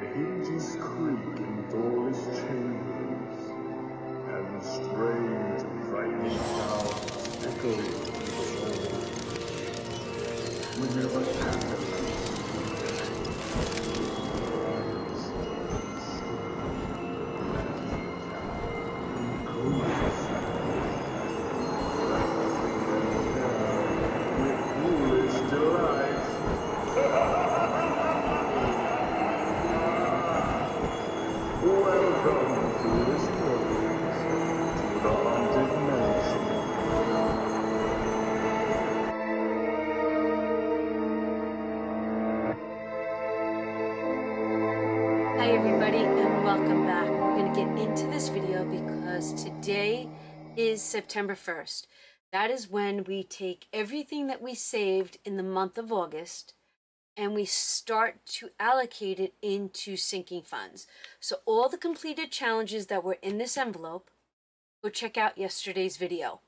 hinges creak in doorless chambers, and strange and frightening sounds echoing through the halls. Whenever Hi everybody and welcome back. We're going to get into this video because today is September 1st. That is when we take everything that we saved in the month of August and we start to allocate it into sinking funds. So all the completed challenges that were in this envelope, go check out yesterday's video.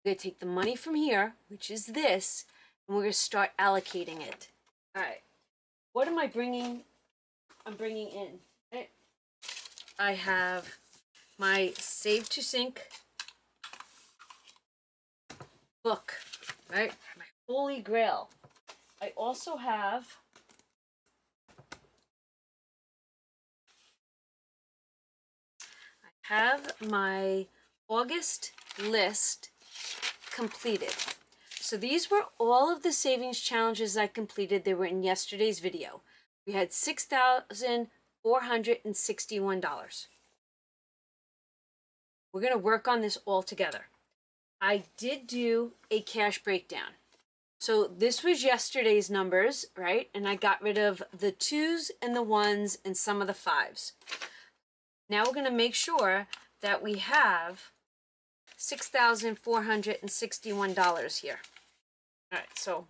We're going to take the money from here, which is this, and we're going to start allocating it. All right. What am I bringing? I'm bringing in. I have my Save to Sink book, right? My holy grail. I also have my August list completed. So these were all of the savings challenges I completed. They were in yesterday's video. We had $6,461. We're going to work on this all together. I did do a cash breakdown. So this was yesterday's numbers, right? And I got rid of the 2s and the 1s and some of the 5s. Now we're going to make sure that we have $6,461 here. All right, so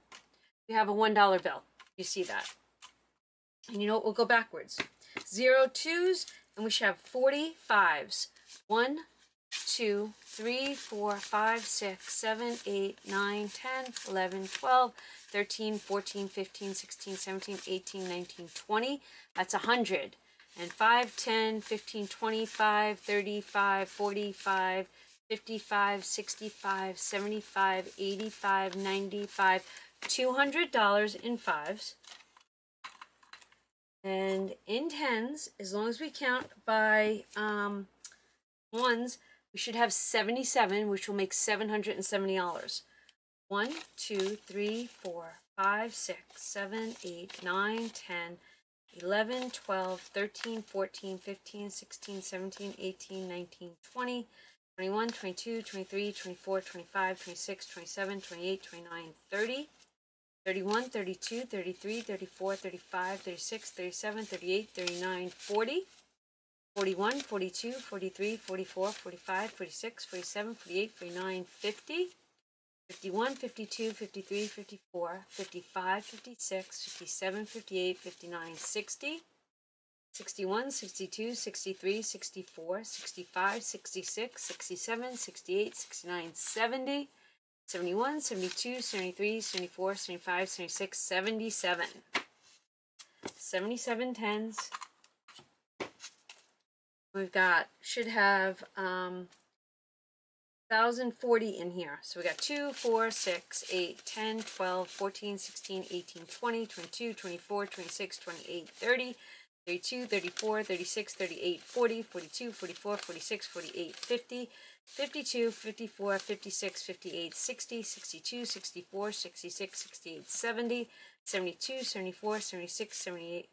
we have a $1 bill. You see that? And you know what? We'll go backwards. 0 2s, and we should have 40 5s. 1, 2, 3, 4, 5, 6, 7, 8, 9, 10, 11, 12, 13, 14, 15, 16, 17, 18, 19, 20. That's 100. And 5, 10, 15, 25, 35, 45, 55, 65, 75, 85, 95, $200 in 5s. And in 10s, as long as we count by 1s, we should have 77, which will make $770. 1, 2, 3, 4, 5, 6, 7, 8, 9, 10, 11, 12, 13, 14, 15, 16, 17, 18, 19, 20, 21, 22, 23, 24, 25, 26, 27, 28, 29, 30. 31, 32, 33, 34, 35, 36, 37, 38, 39, 40, 41, 42, 43, 44, 45, 46, 47, 48, 49, 50, 51, 52, 53, 54, 55, 56, 57, 58, 59, 60, 61, 62, 63, 64, 65, 66, 67, 68, 69, 70, 71, 72, 73, 74, 75, 76, 77. 77 10s. We've got, should have 1,040 in here. So we got 2, 4, 6, 8, 10, 12, 14, 16, 18, 20, 22, 24, 26, 28, 30, 32, 34, 36, 38, 40, 42, 44, 46, 48, 50, 52, 54, 56, 58, 60, 62, 64, 66, 68, 70, 72, 74, 76, 78,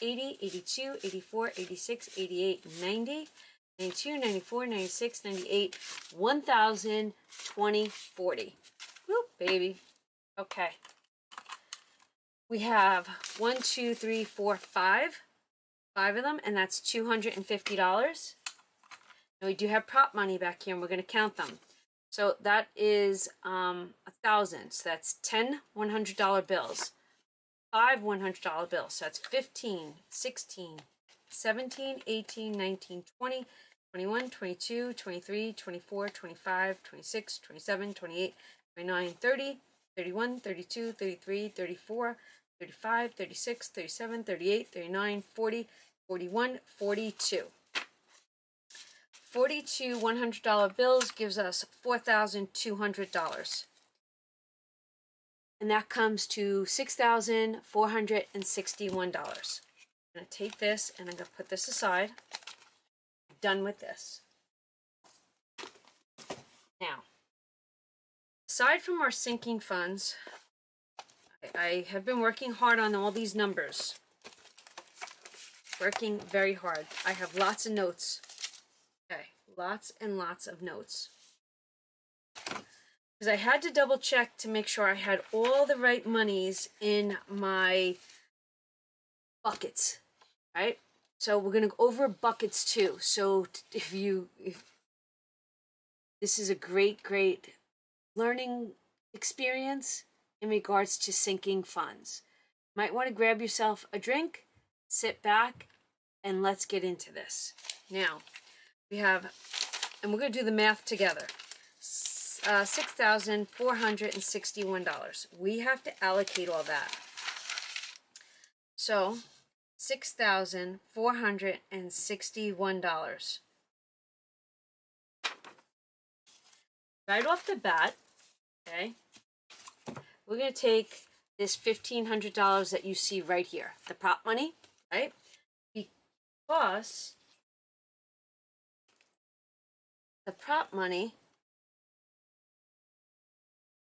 80, 82, 84, 86, 88, 90, 92, 94, 96, 98, 1,000, 20, 40. Whoop, baby. Okay. We have 1, 2, 3, 4, 5 of them, and that's $250. Now we do have prop money back here, and we're going to count them. So that is 1,000. So that's 10 $100 bills, 5 $100 bills. So that's 15, 16, 17, 18, 19, 20, 21, 22, 23, 24, 25, 26, 27, 28, 29, 30, 31, 32, 33, 34, 35, 36, 37, 38, 39, 40, 41, 42. 42 $100 bills gives us $4,200. And that comes to $6,461. I'm going to take this and I'm going to put this aside. Done with this. Now, aside from our sinking funds, I have been working hard on all these numbers. Working very hard. I have lots of notes. Okay, lots and lots of notes. Because I had to double check to make sure I had all the right monies in my buckets, right? So we're going to go over buckets too. So if this is a great learning experience in regards to sinking funds. Might want to grab yourself a drink, sit back, and let's get into this. Now, we have, and we're going to do the math together. $6,461. We have to allocate all that. So, $6,461. Right off the bat, okay, we're going to take this $1,500 that you see right here, the prop money, right? Because the prop money,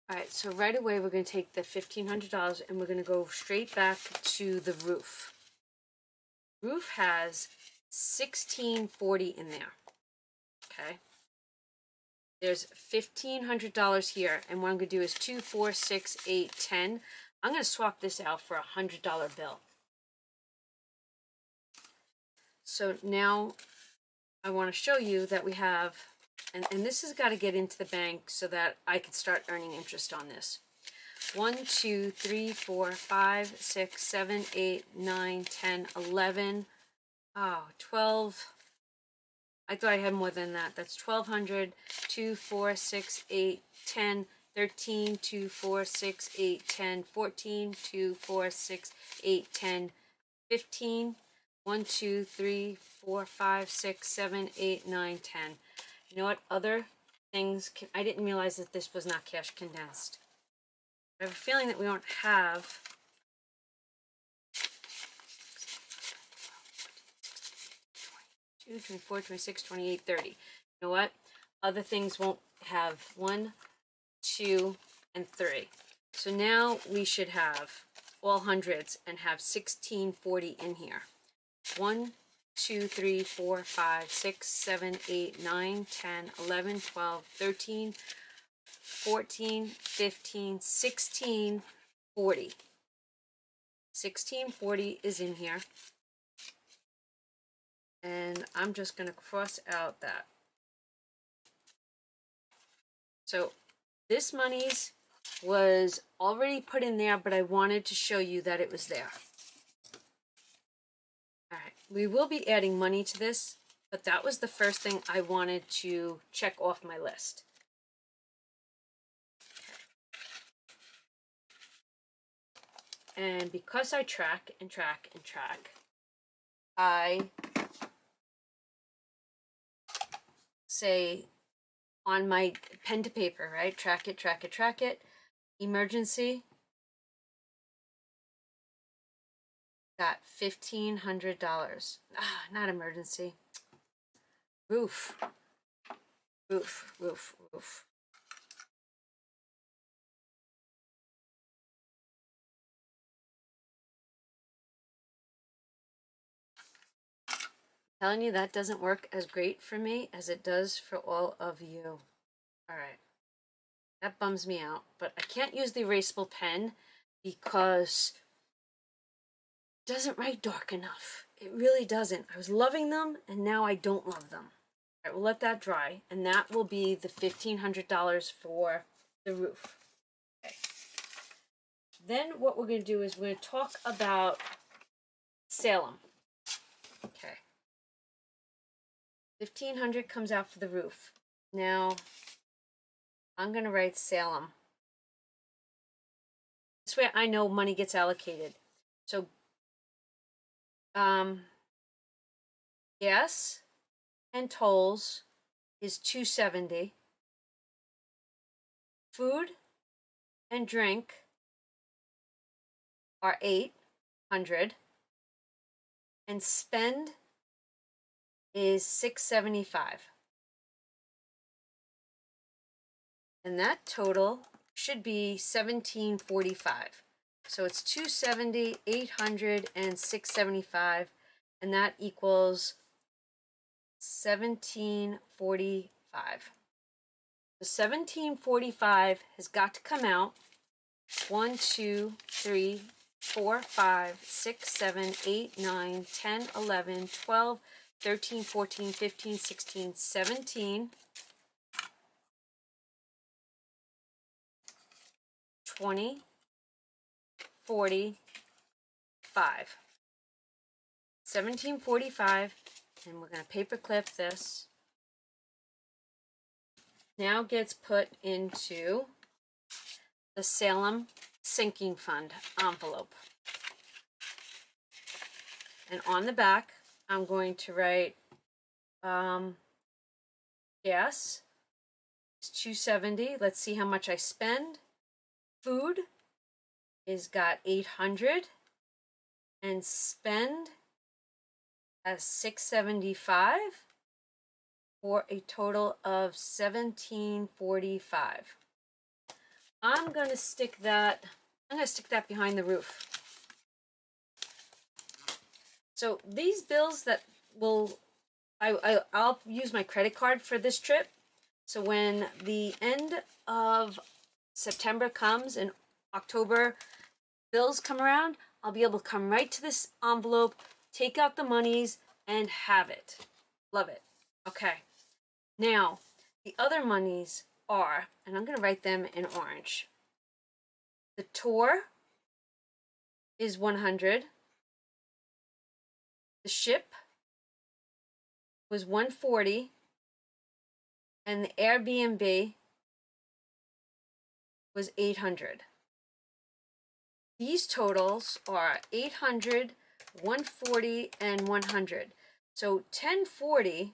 all right, so right away we're going to take the $1,500 and we're going to go straight back to the roof. Roof has $1,640 in there, okay? There's $1,500 here, and what I'm going to do is 2, 4, 6, 8, 10. I'm going to swap this out for a $100 bill. So now I want to show you that we have, and this has got to get into the bank so that I can start earning interest on this. 1, 2, 3, 4, 5, 6, 7, 8, 9, 10, 11, 12. I thought I had more than that. That's 1,200, 2, 4, 6, 8, 10, 13, 2, 4, 6, 8, 10, 14, 2, 4, 6, 8, 10, 15, 1, 2, 3, 4, 5, 6, 7, 8, 9, 10. You know what? Other things, I didn't realize that this was not cash condensed. I have a feeling that we don't have 24, 26, 28, 30. You know what? Other things won't have 1, 2, and 3. So now we should have all hundreds and have 1640 in here. 1, 2, 3, 4, 5, 6, 7, 8, 9, 10, 11, 12, 13, 14, 15, 16, 40. 1640 is in here. And I'm just going to cross out that. So this monies was already put in there, but I wanted to show you that it was there. All right, we will be adding money to this, but that was the first thing I wanted to check off my list. And because I track and track and track, I say on my pen to paper, right? Track it, track it, track it. Emergency. Got $1,500. Not emergency. Roof. Roof, roof, roof. Telling you that doesn't work as great for me as it does for all of you. All right. That bums me out, but I can't use the erasable pen because it doesn't write dark enough. It really doesn't. I was loving them, and now I don't love them. All right, we'll let that dry, and that will be the $1,500 for the roof. Okay. Then what we're going to do is we're going to talk about Salem. Okay. 1,500 comes out for the roof. Now, I'm going to write Salem. This way I know money gets allocated. So, gas and tolls is $270. Food and drink are $800. And spend is $675. And that total should be $1,745. So it's $270, $800, and $675, and that equals $1,745. The $1,745 has got to come out 1, 2, 3, 4, 5, 6, 7, 8, 9, 10, 11, 12, 13, 14, 15, 16, 17, 20, 45. 1745, and we're going to paper clip this. Now gets put into the Salem Sinking Fund envelope. And on the back, I'm going to write gas is $270. Let's see how much I spend. Food is got $800, and spend as $675 for a total of $1,745. I'm gonna stick that behind the roof. So these bills that will, I'll use my credit card for this trip. So when the end of September comes and October bills come around, I'll be able to come right to this envelope, take out the monies, and have it. Love it. Okay. Now, the other monies are, and I'm going to write them in orange. The tour is $100. The ship was $140. And the Airbnb was $800. These totals are $800, $140, and $100. So $1,040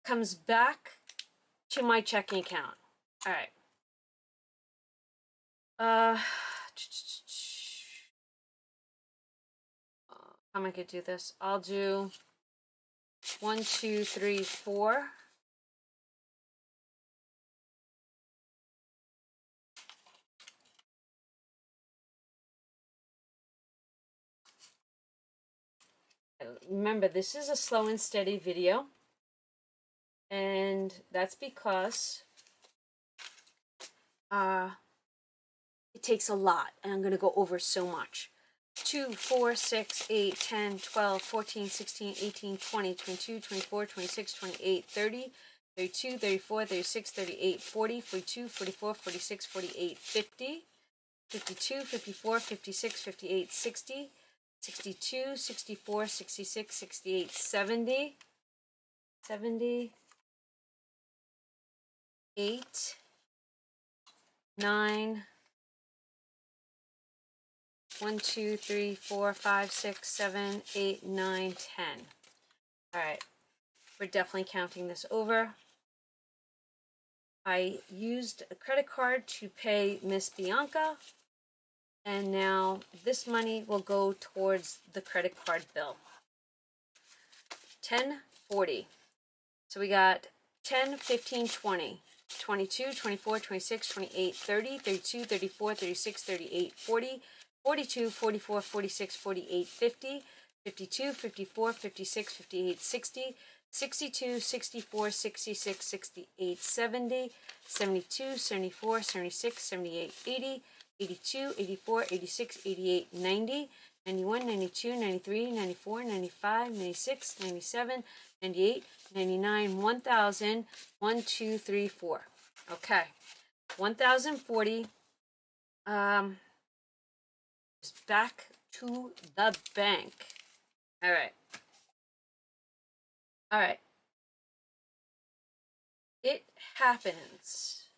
comes back to my checking account. All right. How am I gonna do this? I'll do 1, 2, 3, 4. Remember, this is a slow and steady video, and that's because it takes a lot, and I'm going to go over so much. 2, 4, 6, 8, 10, 12, 14, 16, 18, 20, 22, 24, 26, 28, 30, 32, 34, 36, 38, 40, 42, 44, 46, 48, 50, 52, 54, 56, 58, 60, 62, 64, 66, 68, 70, 8, 9, 1, 2, 3, 4, 5, 6, 7, 8, 9, 10. All right, we're definitely counting this over. I used a credit card to pay Miss Bianca, and now this money will go towards the credit card bill. 1040. So we got 10, 15, 20, 22, 24, 26, 28, 30, 32, 34, 36, 38, 40, 42, 44, 46, 48, 50, 52, 54, 56, 58, 60, 62, 64, 66, 68, 70, 72, 74, 76, 78, 80, 82, 84, 86, 88, 90, 91, 92, 93, 94, 95, 96, 97, 98, 99, 1,000, 1, 2, 3, 4. Okay. 1,040 is back to the bank. All right. All right. It happens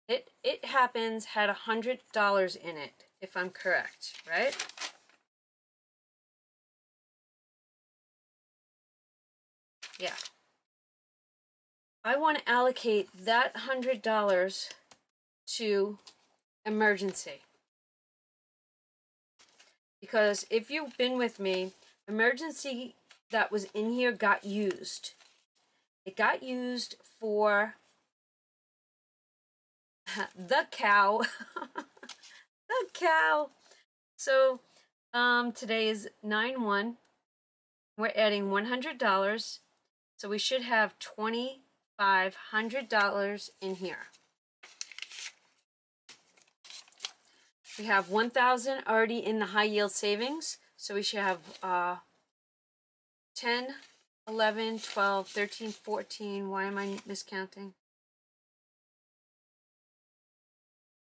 It happens had $100 in it, if I'm correct, right? Yeah. I want to allocate that $100 to emergency. Because if you've been with me, emergency that was in here got used. It got used for the cow. The cow. So today is 9/1. We're adding $100. So we should have $2,500 in here. We have 1,000 already in the high yield savings. So we should have 10, 11, 12, 13, 14. Why am I miscounting?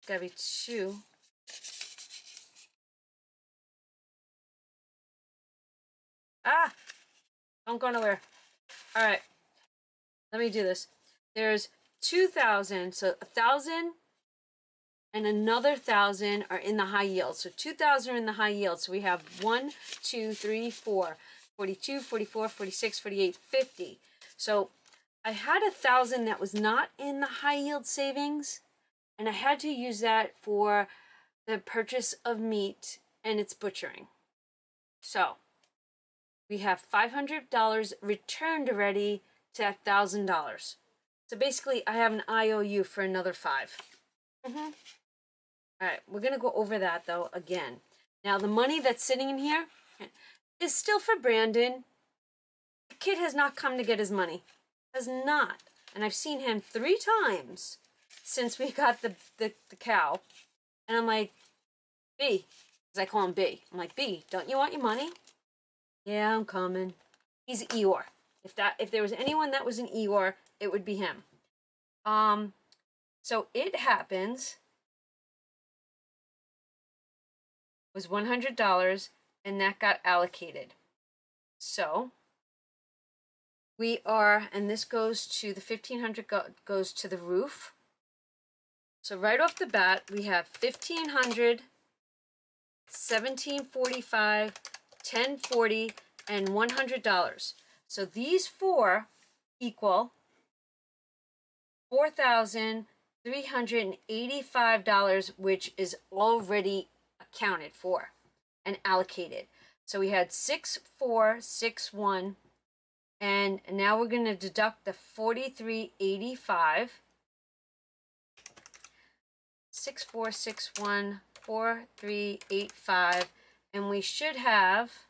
Gotta be 2. Ah! Don't go nowhere. Alright. Let me do this. There's 2,000. So 1,000 and another 1,000 are in the high yield. So 2,000 are in the high yield. So we have 1, 2, 3, 4, 42, 44, 46, 48, 50. So I had 1,000 that was not in the high yield savings, and I had to use that for the purchase of meat and its butchering. So we have $500 returned already to $1,000. So basically, I have an IOU for another 5. All right, we're gonna go over that though again. Now the money that's sitting in here is still for Brandon. The kid has not come to get his money. Has not. And I've seen him 3 times since we got the cow. And I'm like, B, because I call him B. I'm like, B, don't you want your money? Yeah, I'm coming. He's Eeyore. If there was anyone that was an Eeyore, it would be him. So it happens was $100, and that got allocated. So we are, and this goes to the 1,500 goes to the roof. So right off the bat, we have 1,500, 1,745, 1,040, and $100. So these 4 equal $4,385, which is already accounted for and allocated. So we had 6,461, and now we're going to deduct the 4,385. 6,461, 4,385, and we should have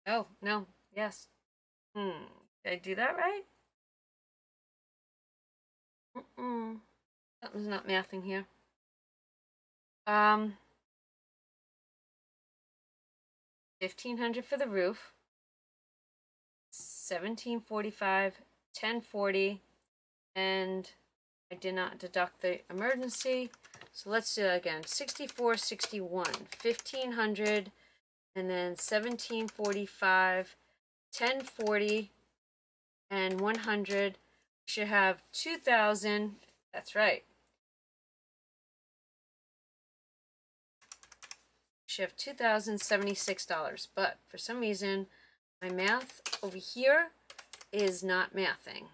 oh no, yes. Did I do that right? Something's not mathing here. 1,500 for the roof, 1,745, 1,040, and I did not deduct the emergency. So let's do that again. 6,461, 1,500, and then 1,745, 1,040, and 100. Should have 2,000. That's right. Should have $2,076. But for some reason, my math over here is not mathing.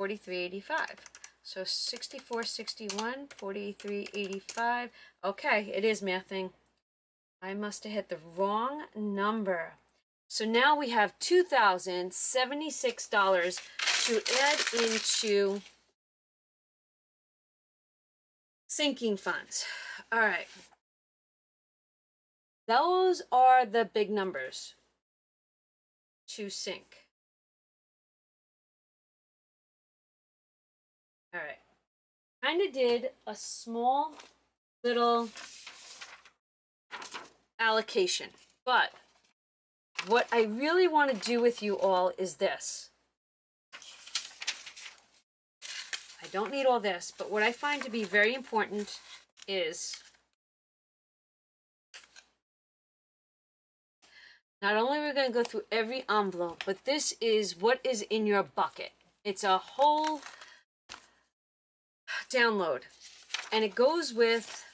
$4,385. So 6,461, 4,385. Okay, it is mathing. I must have hit the wrong number. So now we have $2,076 to add into sinking funds. All right. Those are the big numbers to sink. All right. Kind of did a small little allocation, but what I really want to do with you all is this. I I don't need all this, but what I find to be very important is not only are we going to go through every envelope, but this is what is in your bucket. It's a whole download, and it goes with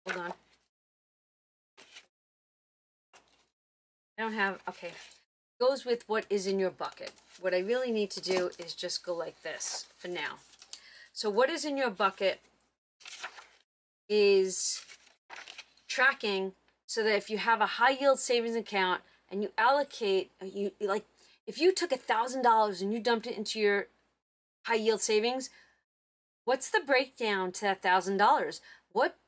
hold on. I don't have, okay. Goes with what is in your bucket. What I really need to do is just go like this for now. So what is in your bucket is tracking so that if you have a high yield savings account and you allocate, if you took $1,000 and you dumped it into your high yield savings, what's the breakdown to that $1,000? What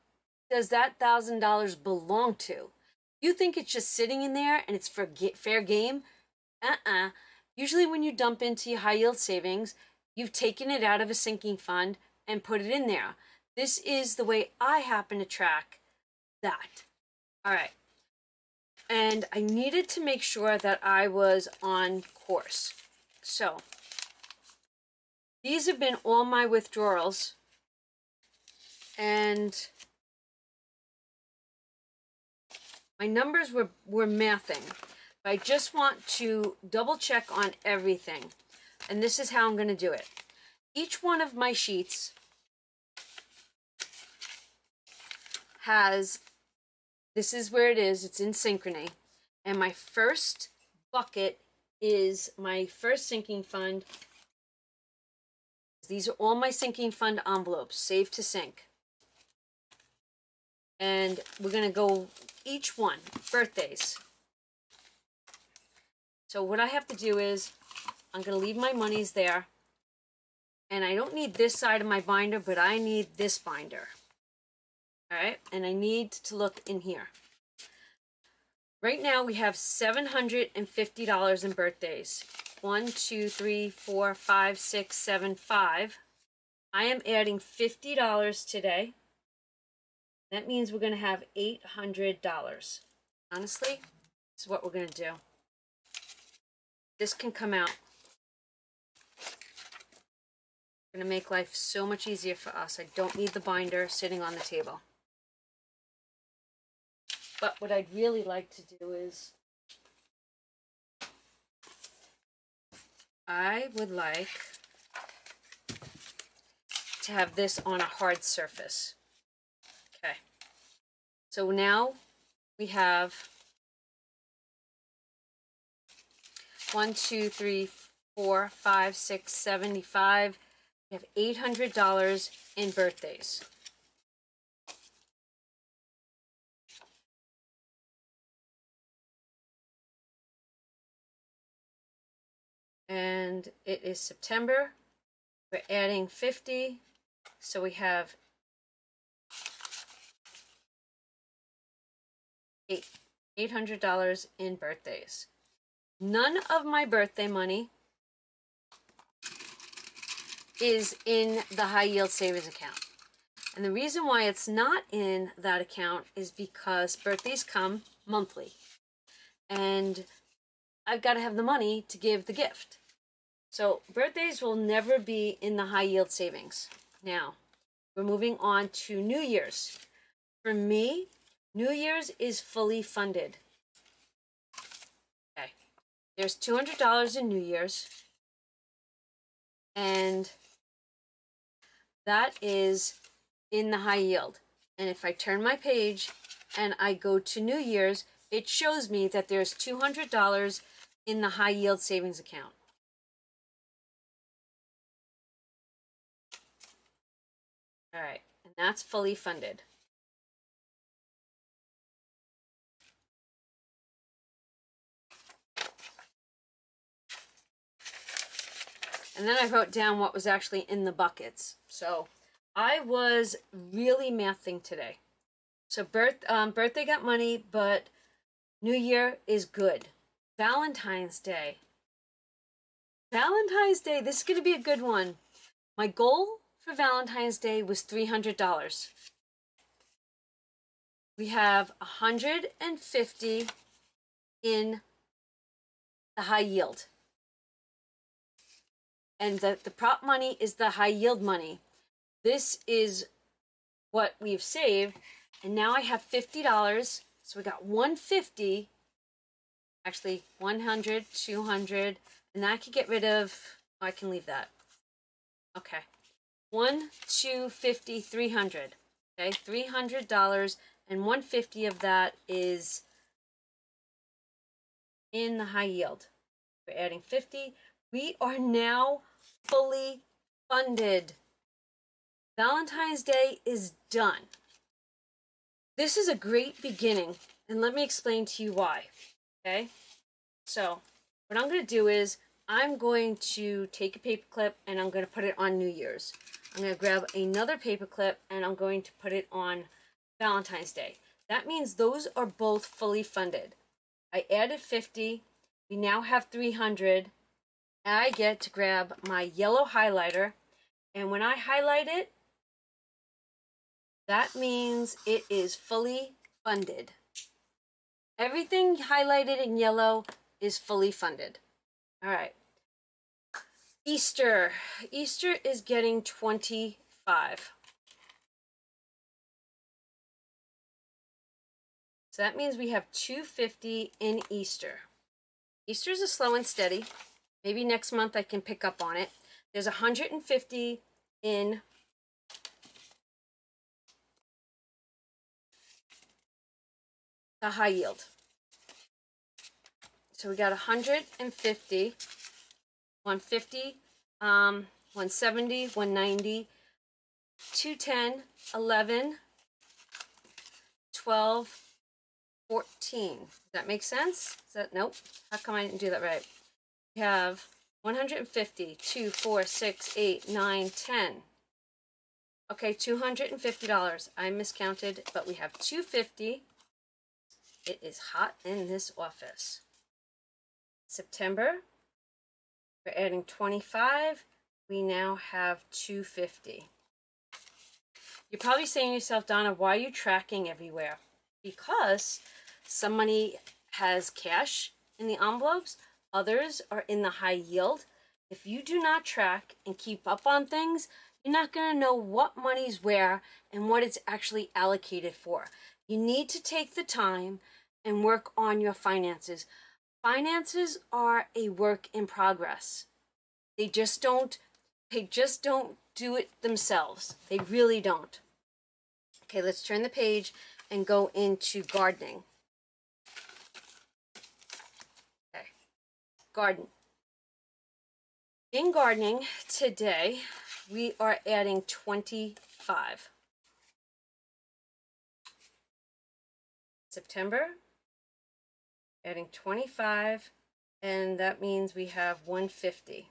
does that $1,000 belong to? You think it's just sitting in there and it's for fair game? Usually when you dump into your high yield savings, you've taken it out of a sinking fund and put it in there. This is the way I happen to track that. All right. And I needed to make sure that I was on course. So these have been all my withdrawals, and my numbers were mathing. But I just want to double check on everything. And this is how I'm going to do it. Each one of my sheets has, this is where it is, it's in synchrony. And my first bucket is my first sinking fund. These are all my sinking fund envelopes, save to sync. And we're going to go each one, birthdays. So what I have to do is, I'm going to leave my monies there. And I don't need this side of my binder, but I need this binder. All right, and I need to look in here. Right now we have $750 in birthdays. 1, 2, 3, 4, 5, 6, 7, 5. I am adding $50 today. That means we're going to have $800. Honestly, this is what we're going to do. This can come out. It's going to make life so much easier for us. I don't need the binder sitting on the table. But what I'd really like to do is, I would like to have this on a hard surface. Okay. So now we have 1, 2, 3, 4, 5, 6, 75. We have $800 in birthdays. And it is September. We're adding 50, so we have $800 in birthdays. None of my birthday money is in the high yield savings account. And the reason why it's not in that account is because birthdays come monthly. And I've got to have the money to give the gift. So birthdays will never be in the high yield savings. Now, we're moving on to New Year's. For me, New Year's is fully funded. Okay. There's $200 in New Year's. And that is in the high yield. And if I turn my page and I go to New Year's, it shows me that there's $200 in the high yield savings account. All right, and that's fully funded. And then I wrote down what was actually in the buckets. So I was really mathing today. So birthday got money, but New Year is good. Valentine's Day. Valentine's Day, this is going to be a good one. My goal for Valentine's Day was $300. We have $150 in the high yield. And the prop money is the high yield money. This is what we've saved. And now I have $50. So we got 150, actually 100, 200, and I could get rid of, oh, I can leave that. Okay. 1, 2, 50, 300. Okay, $300, and 150 of that is in the high yield. We're adding 50. We are now fully funded. Valentine's Day is done. This is a great beginning, and let me explain to you why. Okay, so what I'm going to do is I'm going to take a paper clip and I'm going to put it on New Year's. I'm going to grab another paper clip and I'm going to put it on Valentine's Day. That means those are both fully funded. I added 50. We now have 300. I get to grab my yellow highlighter, and when I highlight it, that means it is fully funded. Everything highlighted in yellow is fully funded. All right. Easter. Easter is getting 25. So that means we have 250 in Easter. Easter is a slow and steady. Maybe next month I can pick up on it. There's 150 in the high yield. So we got 150, 150, 170, 190, 210, 11, 12, 14. Does that make sense? Is that, nope. How come I didn't do that right? We have 150, 2, 4, 6, 8, 9, 10. Okay, $250. I miscounted, but we have 250. It is hot in this office. September, we're adding 25. We now have 250. You're probably saying to yourself, Donna, why are you tracking everywhere? Because some money has cash in the envelopes, others are in the high yield. If you do not track and keep up on things, you're not going to know what money's where and what it's actually allocated for. You need to take the time and work on your finances. Finances are a work in progress. They just don't do it themselves. They really don't. Okay, let's turn the page and go into gardening. Okay, garden. In gardening today, we are adding 25. September, adding 25, and that means we have 150.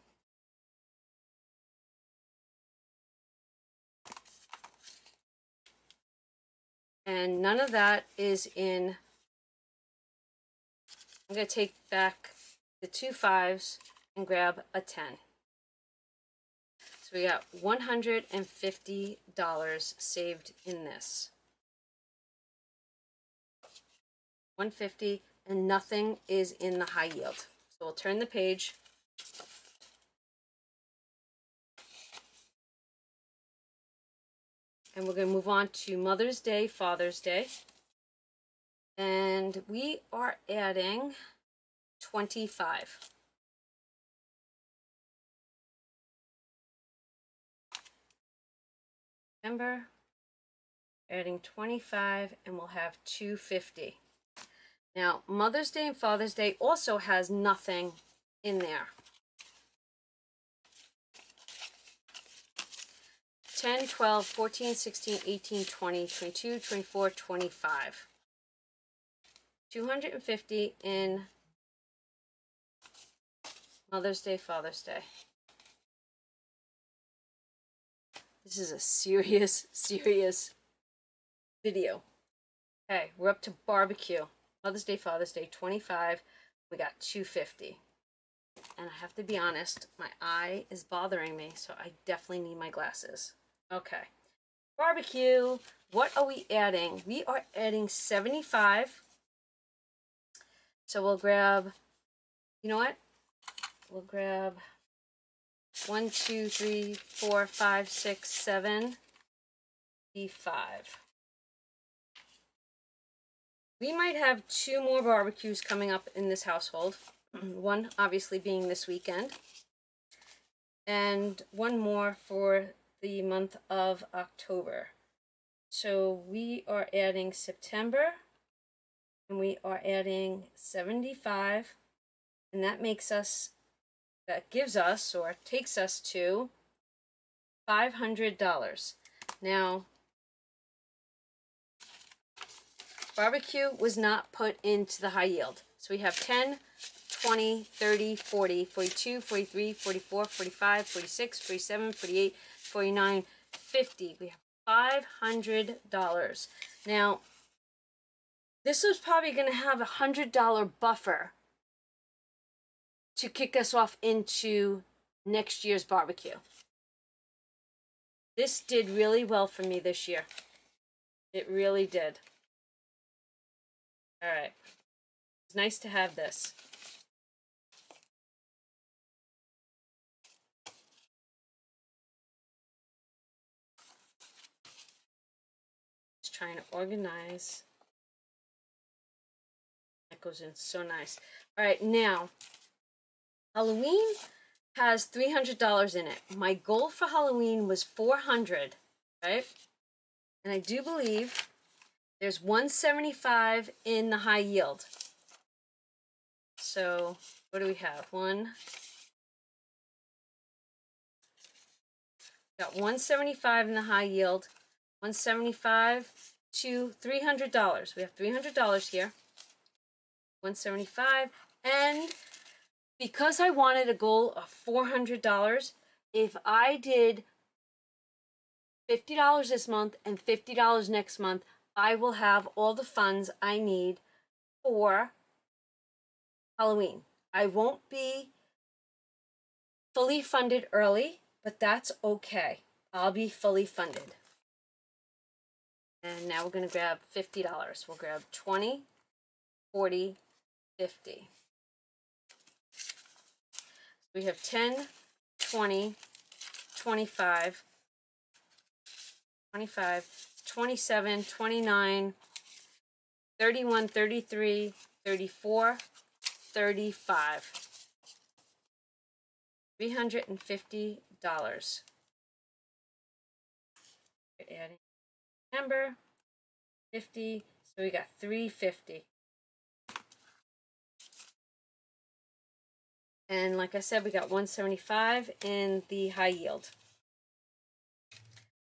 And none of that is in, I'm going to take back the 2 5s and grab a 10. So we got $150 saved in this. 150, and nothing is in the high yield. So we'll turn the page. And we're going to move on to Mother's Day, Father's Day. And we are adding 25. September, adding 25, and we'll have 250. Now, Mother's Day and Father's Day also has nothing in there. 10, 12, 14, 16, 18, 20, 22, 24, 25. 250 in Mother's Day, Father's Day. This is a serious video. Okay, we're up to barbecue. Mother's Day, Father's Day, 25. We got 250. And I have to be honest, my eye is bothering me, so I definitely need my glasses. Okay. Barbecue. What are we adding? We are adding 75. So we'll grab, you know what? We'll grab 1, 2, 3, 4, 5, 6, 7, D5. We might have 2 more barbecues coming up in this household. One obviously being this weekend, and one more for the month of October. So we are adding September, and we are adding 75, and that gives us, or takes us to $500. Now, barbecue was not put into the high yield. So we have 10, 20, 30, 40, 42, 43, 44, 45, 46, 47, 48, 49, 50. We have $500. Now, this was probably going to have a $100 buffer to kick us off into next year's barbecue. This did really well for me this year. It really did. All right. It's nice to have this. Just trying to organize. That goes in so nice. All right, now, Halloween has $300 in it. My goal for Halloween was $400, right? And I do believe there's $175 in the high yield. So what do we have? Got $175 in the high yield, $175 to $300. We have $300 here. $175, and because I wanted a goal of $400, if I did $50 this month and $50 next month, I will have all the funds I need for Halloween. I won't be fully funded early, but that's okay. I'll be fully funded. And now we're going to grab $50. We'll grab 20, 40, 50. We have 10, 20, 25, 25, 27, 29, 31, 33, 34, 35. $350. We're adding number 50, so we got $350. And like I said, we got $175 in the high yield.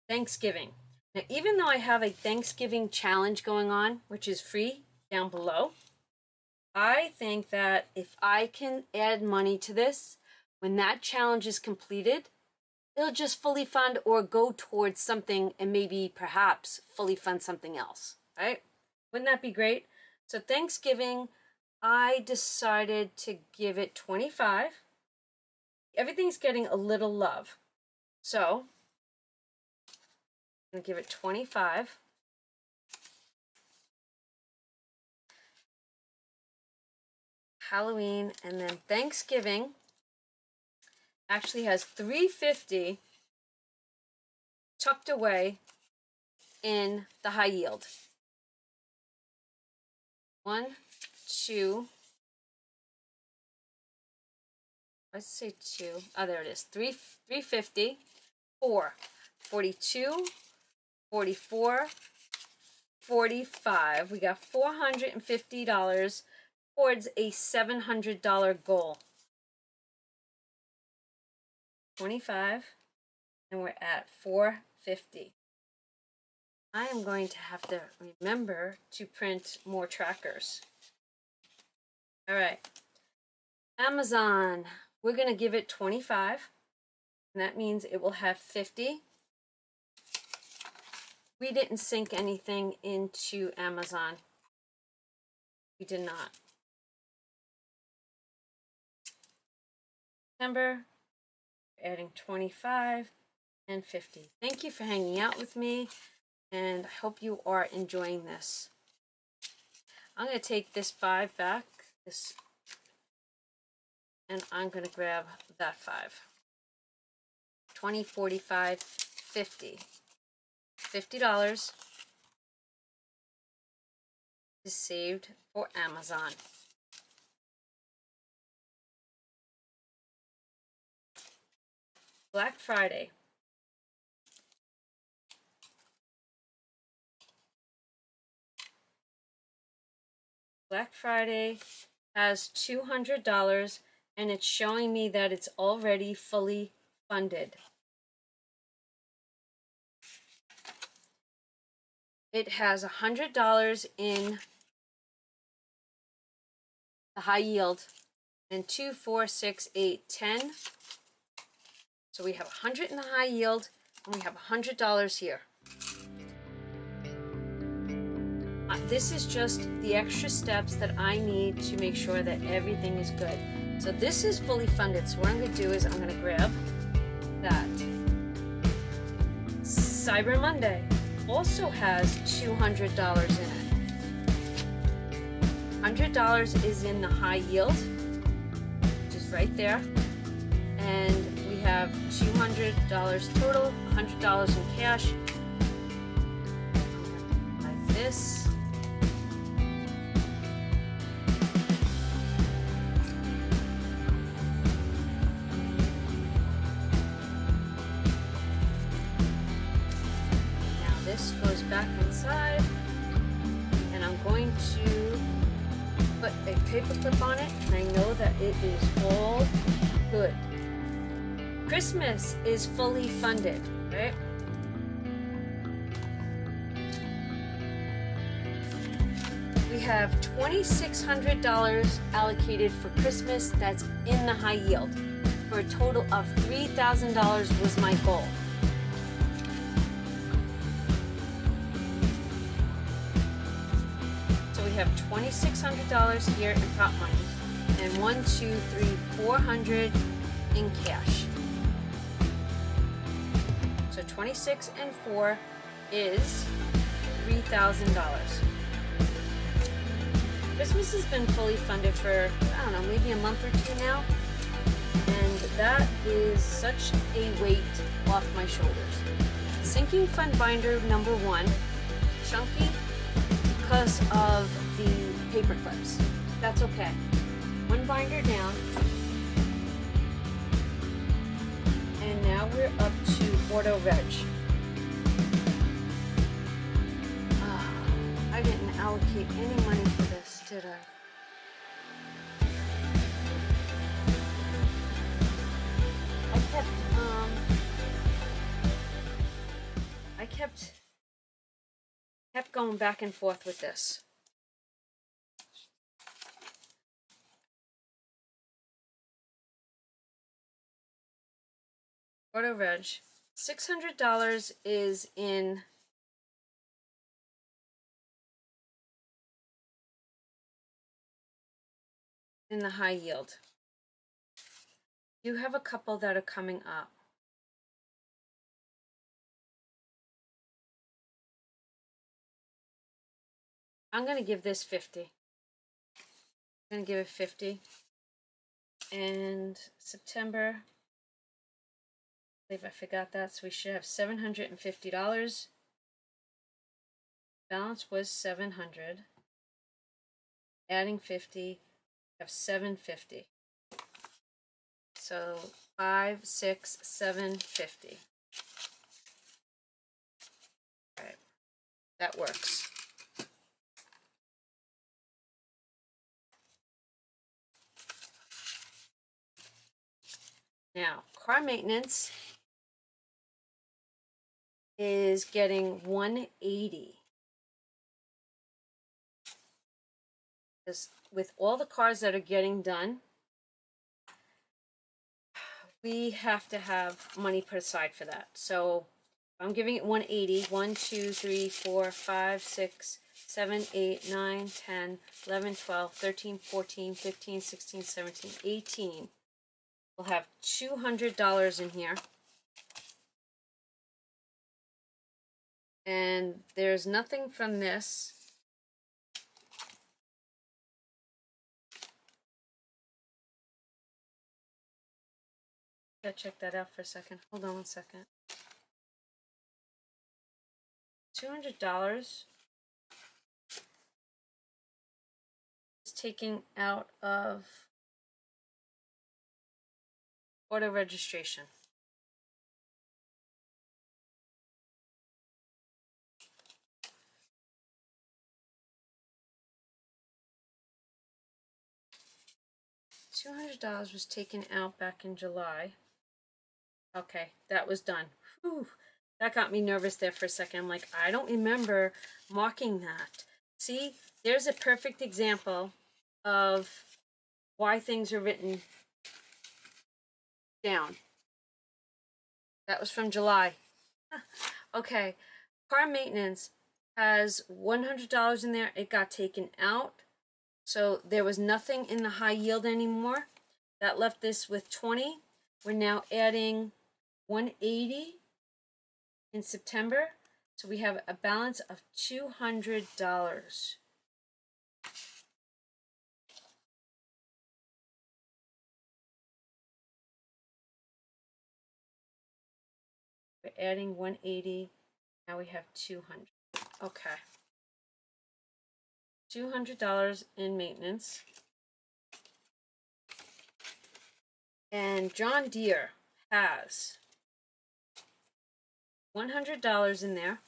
Thanksgiving. Now, even though I have a Thanksgiving challenge going on, which is free down below, I think that if I can add money to this, when that challenge is completed, it'll just fully fund or go towards something and maybe perhaps fully fund something else, right? Wouldn't that be great? So Thanksgiving, I decided to give it 25. Everything's getting a little love. So I'm going to give it 25. Halloween, and then Thanksgiving actually has $350 tucked away in the high yield. 1, 2. Let's say 2. Oh, there it is. 350, 4, 42, 44, 45. We got $450 towards a $700 goal. 25, and we're at 450. I am going to have to remember to print more trackers. All right. Amazon, we're going to give it 25, and that means it will have 50. We didn't sync anything into Amazon. We did not. September, adding 25 and 50. Thank you for hanging out with me, and I hope you are enjoying this. I'm going to take this 5 back this, and I'm going to grab that 5. 20, 45, 50. $50 is saved for Amazon. Black Friday. Black Friday has $200 and it's showing me that it's already fully funded. It has $100 in the high yield and 2, 4, 6, 8, 10. So we have 100 in the high yield and we have $100 here. This is just the extra steps that I need to make sure that everything is good. So this is fully funded. So what I'm going to do is I'm going to grab that. Cyber Monday also has $200 in it. $100 is in the high yield, which is right there. And we have $200 total, $100 in cash. Like this. This goes back inside, and I'm going to put a paper clip on it, and I know that it is all good. Christmas is fully funded, right? We have $2,600 allocated for Christmas that's in the high yield. For a total of $3,000 was my goal. We have $2,600 here in prop money, and 1, 2, 3, 400 in cash. So 26 and 4 is $3,000. Christmas has been fully funded for, I don't know, maybe a month or 2 now, and that is such a weight off my shoulders. Sinking fund binder number 1, chunky because of the paper clips. That's okay. 1 binder down. And now we're up to auto reg. I didn't allocate any money for this, did I? I kept going back and forth with this. Auto reg. $600 is in the high yield. You have a couple that are coming up. I'm going to give this 50. I'm going to give it 50. And September, I believe I forgot that, so we should have $750. Balance was 700. Adding 50, have 750. So 5, 6, 750. All right, that works. Now, car maintenance is getting 180. Because with all the cars that are getting done, we have to have money put aside for that. So I'm giving it 180. 1, 2, 3, 4, 5, 6, 7, 8, 9, 10, 11, 12, 13, 14, 15, 16, 17, 18. We'll have $200 in here. And there's nothing from this Gotta check that out for a second. Hold on one second. $200 is taken out of auto registration. $200 was taken out back in July. Okay, that was done. Whew, that got me nervous there for a second. I'm like, I don't remember marking that. See, there's a perfect example of why things are written down. That was from July. Okay, car maintenance has $100 in there. It got taken out. So there was nothing in the high yield anymore. That left this with 20. We're now adding 180 in September. So we have a balance of $200. We're adding 180. Now we have 200. Okay. $200 in maintenance. And John Deere has $100 in there.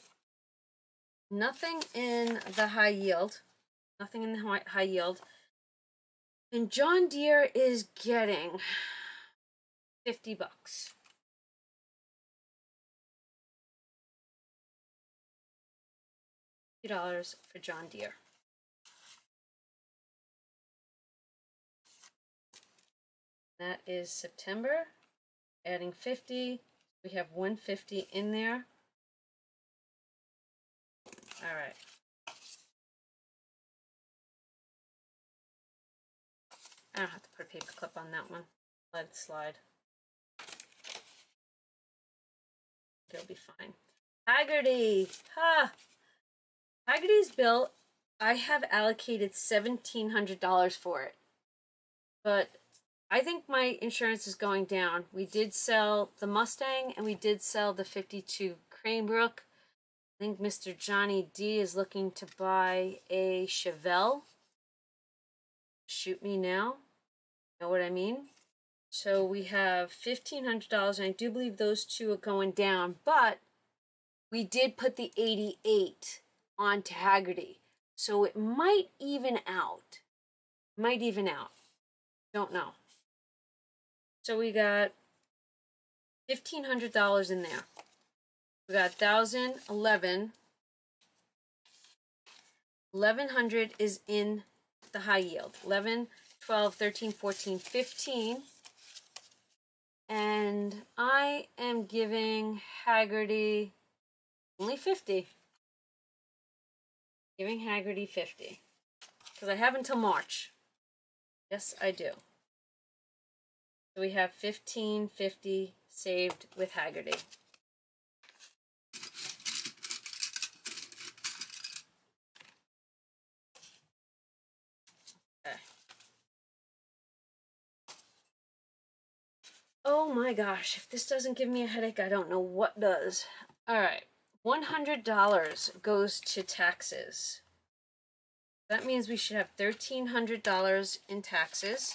Nothing in the high yield. Nothing in the high yield. And John Deere is getting $50. $50 for John Deere. That is September. Adding 50. We have 150 in there. All right. I don't have to put a paper clip on that one. Let it slide. It'll be fine. Haggerty. Ha! Haggerty's bill, I have allocated $1,700 for it. But I think my insurance is going down. We did sell the Mustang and we did sell the 52 Cranebrook. I think Mr. Johnny D is looking to buy a Chevelle. Shoot me now. Know what I mean? So we have $1,500, and I do believe those two are going down, but we did put the 88 onto Haggerty. So it might even out. Might even out. Don't know. So we got $1,500 in there. We got 1,011. 1,100 is in the high yield. 11, 12, 13, 14, 15. And I am giving Haggerty only 50. Giving Haggerty 50. Because I have until March. Yes, I do. So we have 1550 saved with Haggerty. Okay. Oh my gosh, if this doesn't give me a headache, I don't know what does. All right, $100 goes to taxes. That means we should have $1,300 in taxes.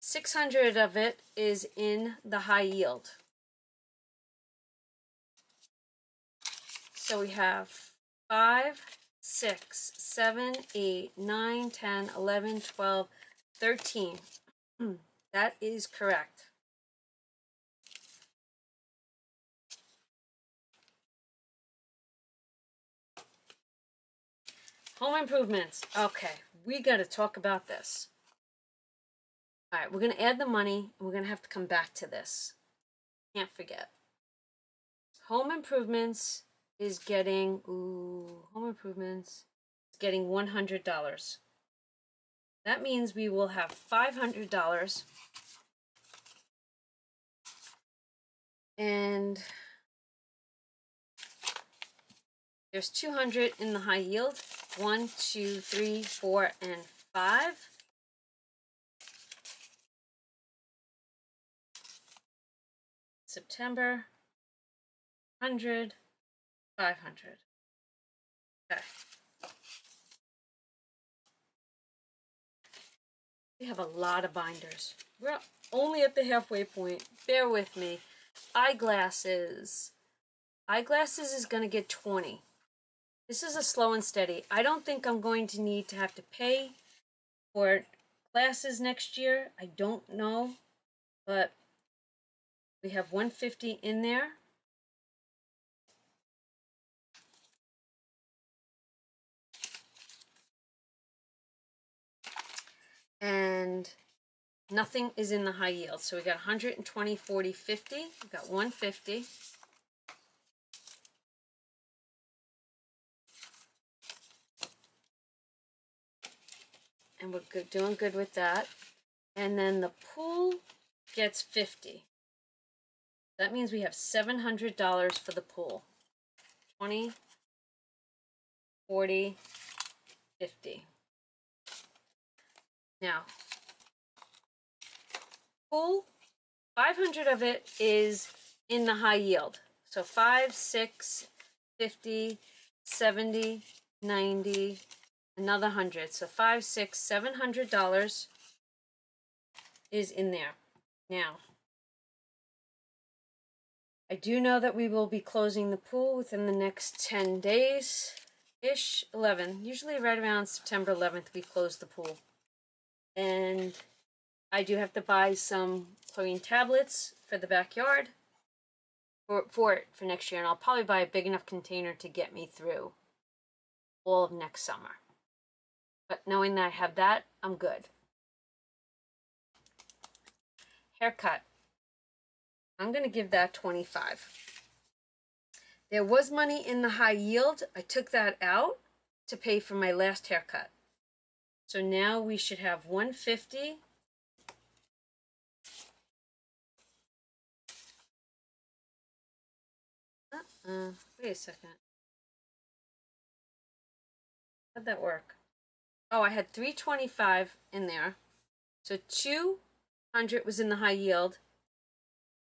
600 of it is in the high yield. So we have 5, 6, 7, 8, 9, 10, 11, 12, 13. That is correct. Home improvements. Okay, we got to talk about this. All right, we're going to add the money, and we're going to have to come back to this. Can't forget. Home improvements is getting, home improvements is getting $100. That means we will have $500. And there's 200 in the high yield. 1, 2, 3, 4, and 5. September, 100, 500. Okay. We have a lot of binders. We're only at the halfway point. Bear with me. Eyeglasses. Eyeglasses is going to get 20. This is a slow and steady. I don't think I'm going to need to have to pay for glasses next year. I don't know. But we have 150 in there. And nothing is in the high yield. So we got 120, 40, 50. We got 150. And we're good, doing good with that. And then the pool gets 50. That means we have $700 for the pool. 20, 40, 50. Now, pool, 500 of it is in the high yield. So 5, 6, 50, 70, 90, another 100. So $500, $600, $700 is in there. Now, I do know that we will be closing the pool within the next 10 days-ish, 11. Usually right around September 11th we close the pool. And I do have to buy some chlorine tablets for the backyard for next year. And I'll probably buy a big enough container to get me through all of next summer. But knowing that I have that, I'm good. Haircut. I'm going to give that 25. There was money in the high yield. I took that out to pay for my last haircut. So now we should have 150. Wait a second. How'd that work? Oh, I had 325 in there. So 200 was in the high yield.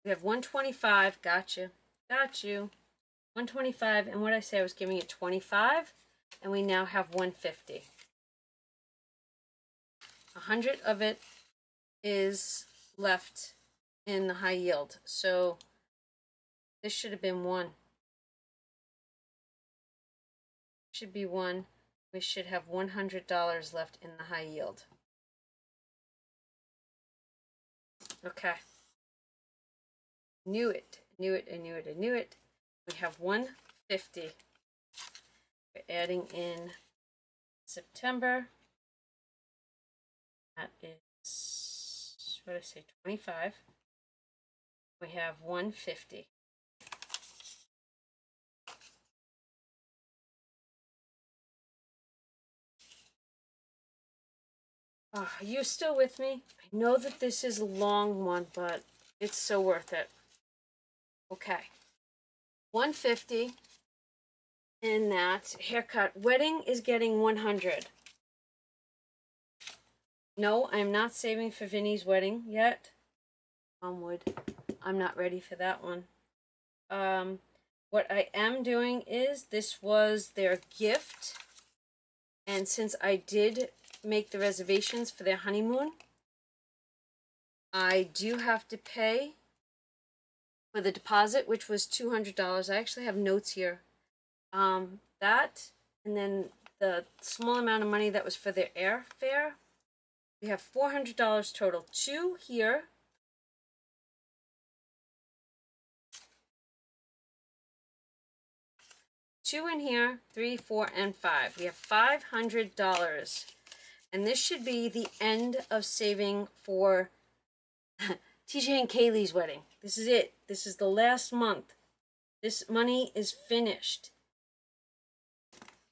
We have 125. Got you. 125. And what I say, I was giving it 25. And we now have 150. 100 of it is left in the high yield. So this should have been 1. Should be 1. We should have $100 left in the high yield. Okay. Knew it. We have 150. We're adding in September. That is, what did I say, 25. We have 150. Oh, are you still with me? I know that this is a long one, but it's so worth it. Okay. 150 in that haircut. Wedding is getting 100. No, I'm not saving for Vinny's wedding yet. Wood. I'm not ready for that one. What I am doing is, this was their gift. And since I did make the reservations for their honeymoon, I do have to pay for the deposit, which was $200. I actually have notes here. That, and then the small amount of money that was for their airfare. We have $400 total. 2 here. Two in here, 3, 4, and 5. We have $500. And this should be the end of saving for TJ and Kaylee's wedding. This is it. This is the last month. This money is finished.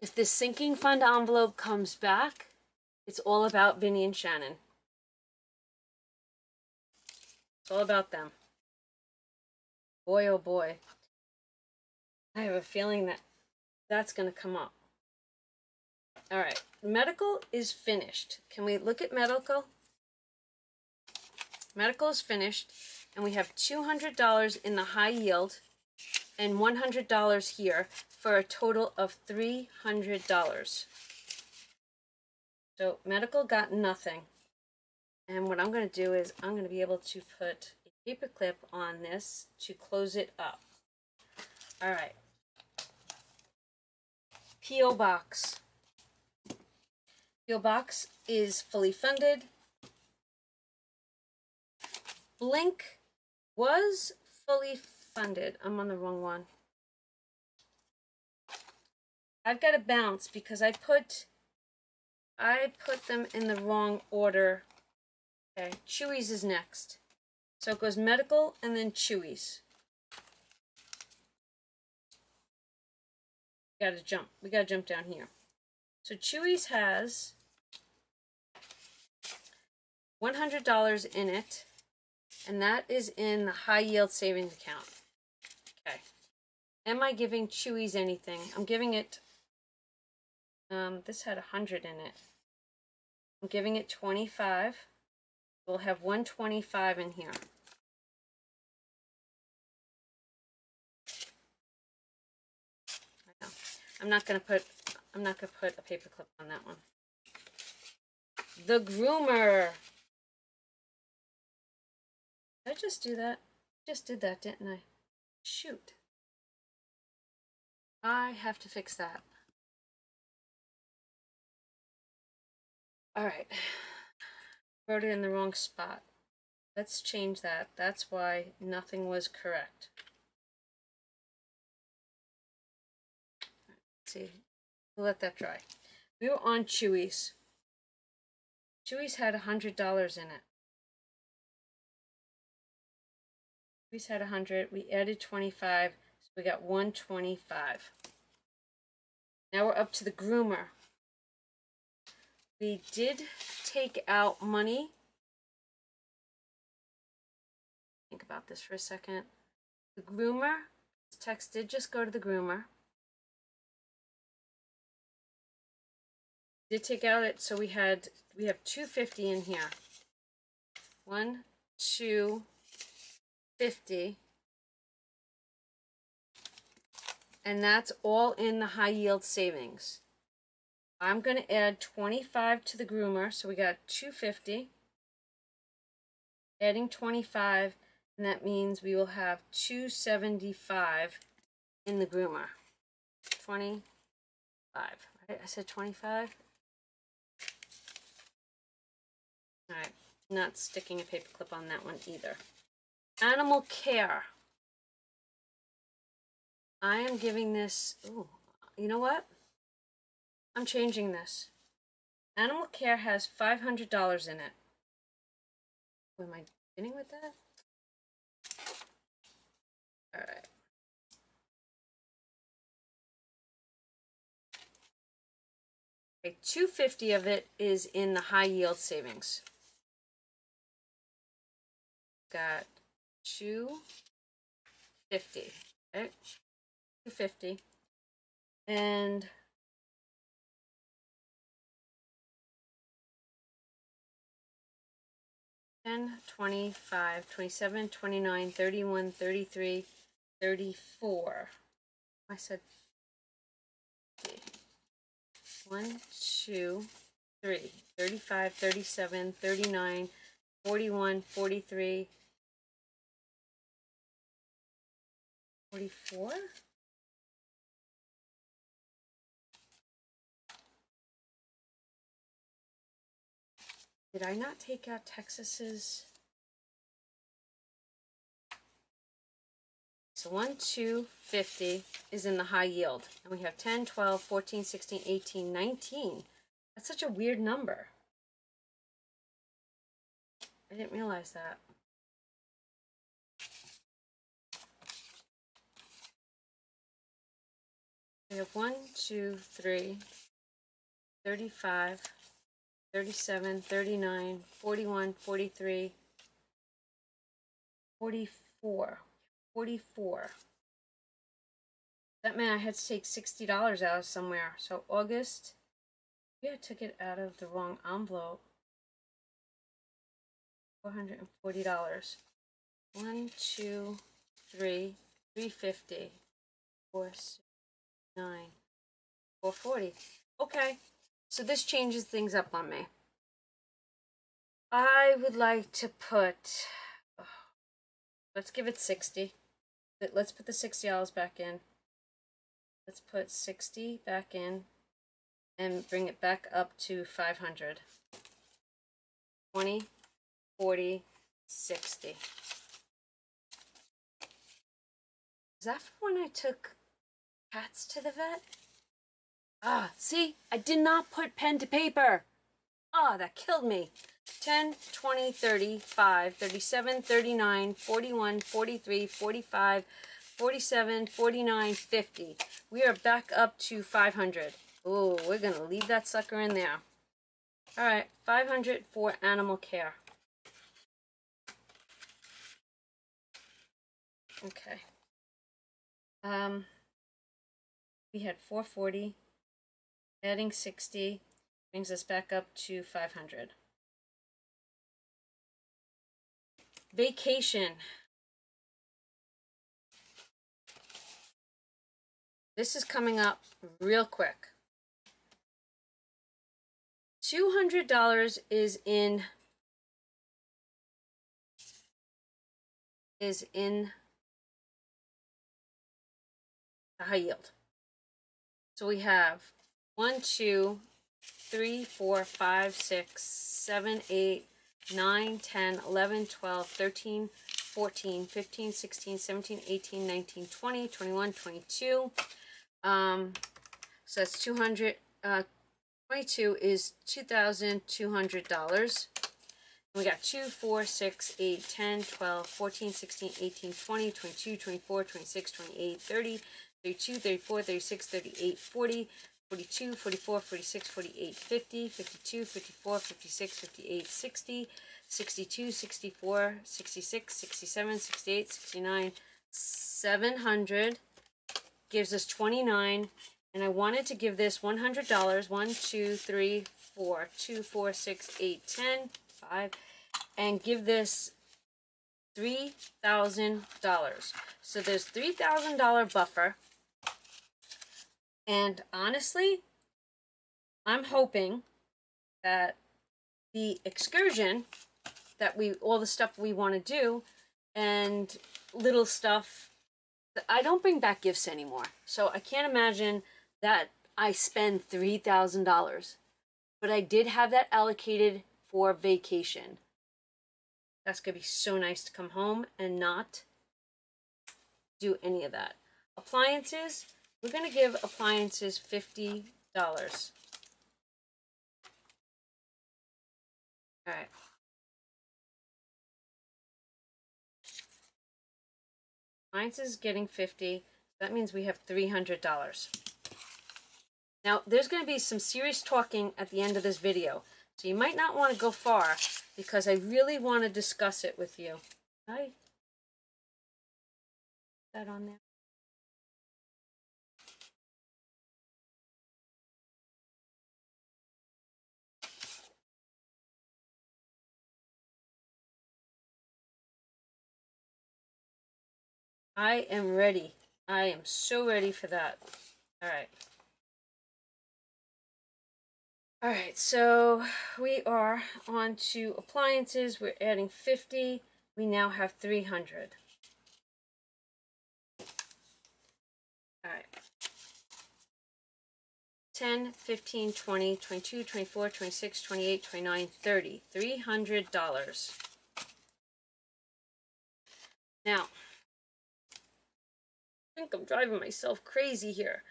If this sinking fund envelope comes back, it's all about Vinny and Shannon. It's all about them. Boy, oh boy. I have a feeling that that's going to come up. All right. Medical is finished. Can we look at medical? Medical is finished. and we have $200 in the high yield and $100 here for a total of $300. So medical got nothing. And what I'm going to do is I'm going to be able to put a paper clip on this to close it up. All right. P.O. Box. P.O. Box is fully funded. Blink was fully funded. I'm on the wrong one. I've got to bounce because I put them in the wrong order. Okay, Chewy's is next. So it goes medical and then Chewy's. We gotta jump down here. So Chewy's has $100 in it, and that is in the high yield savings account. Okay. Am I giving Chewy's anything? I'm giving it, this had 100 in it. I'm giving it 25. We'll have 125 in here. I know. I'm not gonna put a paper clip on that one. The groomer. Did I just do that? I just did that, didn't I? Shoot. I have to fix that. All right. Wrote it in the wrong spot. Let's change that. That's why nothing was correct. Let's see. We'll let that dry. We were on Chewy's. Chewy's had $100 in it. Chewy's had 100. We added 25, so we got 125. Now we're up to the groomer. We did take out money. Think about this for a second. The groomer, this text did just go to the groomer. Did take out it, so we have $250 in here. 1, 2, 50. And that's all in the high yield savings. I'm going to add 25 to the groomer, so we got 250. Adding 25, and that means we will have 275 in the groomer. 25, right? I said 25. All right, not sticking a paper clip on that one either. Animal care. I am giving this, ooh, you know what? I'm changing this. Animal care has $500 in it. Am I beginning with that? All right. Okay, 250 of it is in the high yield savings. Got 250. Okay, 250, and $10, $25, $27, $29, $31, $33, $34. I said 50. 1, 2, 3, 35, 37, 39, 41, 43, 44? Did I not take out Texas's? So 1, 2, 50 is in the high yield. And we have 10, 12, 14, 16, 18, 19. That's such a weird number. I didn't realize that. We have 1, 2, 3, 35, 37, 39, 41, 43, 44. 44. That meant I had to take $60 out of somewhere. So August, maybe I took it out of the wrong envelope. $440. 1, 2, 3, 350, 4, 6, 9, 440. Okay, so this changes things up on me. I would like to put, let's give it 60. Let's put the $60 back in. Let's put 60 back in and bring it back up to 500. 20, 40, 60. Is that for when I took cats to the vet? Ah, see, I did not put pen to paper. Ah, that killed me. 10, 20, 35, 37, 39, 41, 43, 45, 47, 49, 50. We are back up to 500. Oh, we're going to leave that sucker in there. All right, 500 for animal care. Okay. We had 440. Adding 60 brings us back up to 500. Vacation. This is coming up real quick. $200 is in the high yield. So we have 1, 2, 3, 4, 5, 6, 7, 8, 9, 10, 11, 12, 13, 14, 15, 16, 17, 18, 19, 20, 21, 22. So that's 200. 22 is $2,200. We got 2, 4, 6, 8, 10, 12, 14, 16, 18, 20, 22, 24, 26, 28, 30, 32, 34, 36, 38, 40, 42, 44, 46, 48, 50, 52, 54, 56, 58, 60, 62, 64, 66, 67, 68, 69, 700 gives us 29. And I wanted to give this $100. 1, 2, 3, 4, 2, 4, 6, 8, 10, 5, and give this $3,000. So there's $3,000 buffer. And honestly, I'm hoping that the excursion that all the stuff we want to do and little stuff, I don't bring back gifts anymore. So I can't imagine that I spend $3,000, but I did have that allocated for vacation. That's gonna be so nice to come home and not do any of that. Appliances, we're gonna give appliances $50. All right. Appliances getting 50. That means we have $300. Now, there's going to be some serious talking at the end of this video, so you might not want to go far because I really want to discuss it with you. Hi. That on there? I am ready. I am so ready for that. All right. All right, so we are on to appliances. We're adding 50. We now have 300. All right. 10, 15, 20, 22, 24, 26, 28, 29, 30. $300. Now, I think I'm driving myself crazy here.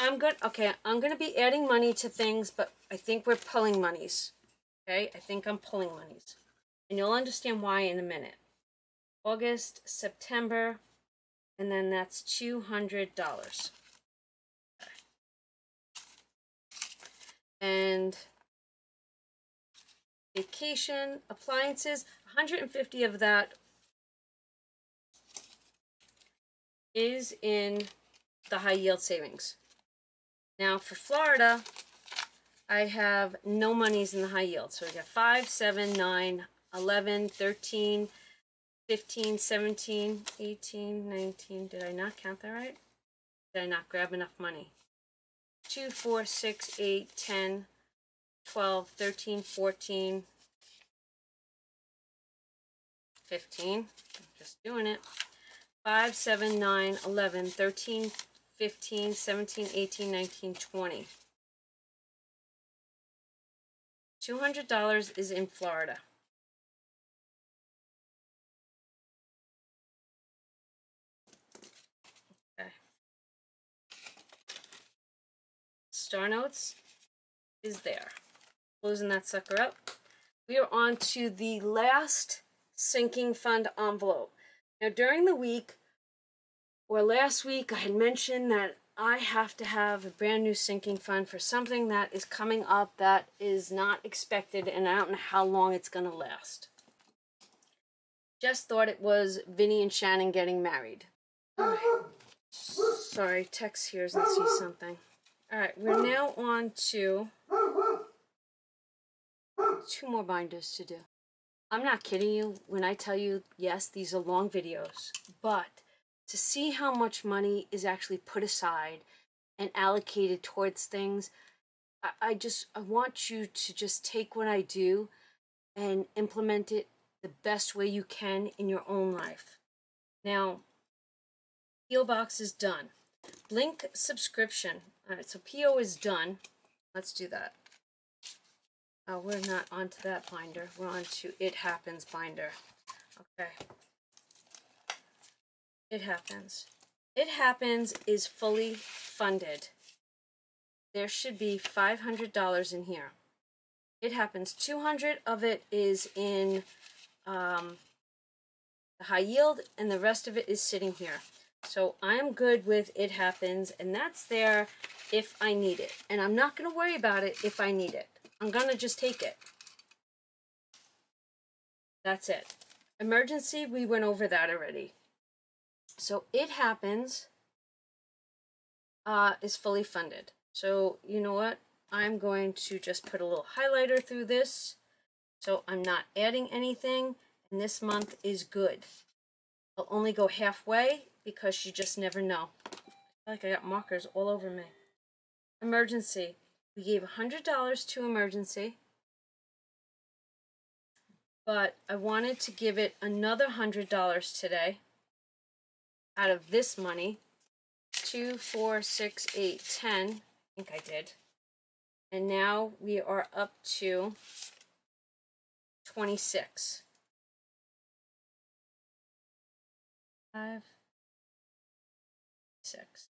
I'm gonna be adding money to things, but I think we're pulling monies. Okay, I think I'm pulling monies. And you'll understand why in a minute. August, September, and then that's $200. And vacation, appliances, 150 of that is in the high yield savings. Now for Florida, I have no monies in the high yield. So we got 5, 7, 9, 11, 13, 15, 17, 18, 19. Did I not count that right? Did I not grab enough money? 2, 4, 6, 8, 10, 12, 13, 14, 15. I'm just doing it. 5, 7, 9, 11, 13, 15, 17, 18, 19, 20. $200 is in Florida. Okay. Star Notes is there. Closing that sucker up. We are on to the last sinking fund envelope. Now, during the week, or last week, I had mentioned that I have to have a brand new sinking fund for something that is coming up that is not expected, and I don't know how long it's going to last. Just thought it was Vinny and Shannon getting married. Right. Sorry, Tex hears and sees something. Alright, we're now on to 2 more binders to do. I'm not kidding you when I tell you, yes, these are long videos, but to see how much money is actually put aside and allocated towards things, I want you to just take what I do and implement it the best way you can in your own life. Now, P.O. Box is done. Blink subscription. Alright, so P.O. is done. Let's do that. Oh, we're not onto that binder. We're on to It Happens binder. Okay. It Happens. It Happens is fully funded. There should be $500 in here. It Happens. 200 of it is in the high yield, and the rest of it is sitting here. So I'm good with It Happens, and that's there if I need it. And I'm not going to worry about it if I need it. I'm going to just take it. That's it. Emergency, we went over that already. So It Happens is fully funded. So you know what? I'm going to just put a little highlighter through this. So I'm not adding anything, and this month is good. I'll only go halfway because you just never know. I feel like I got markers all over me. Emergency. We gave $100 to Emergency, but I wanted to give it another $100 today out of this money. 2, 4, 6, 8, 10. I think I did. And now we are up to 26. 5, 6.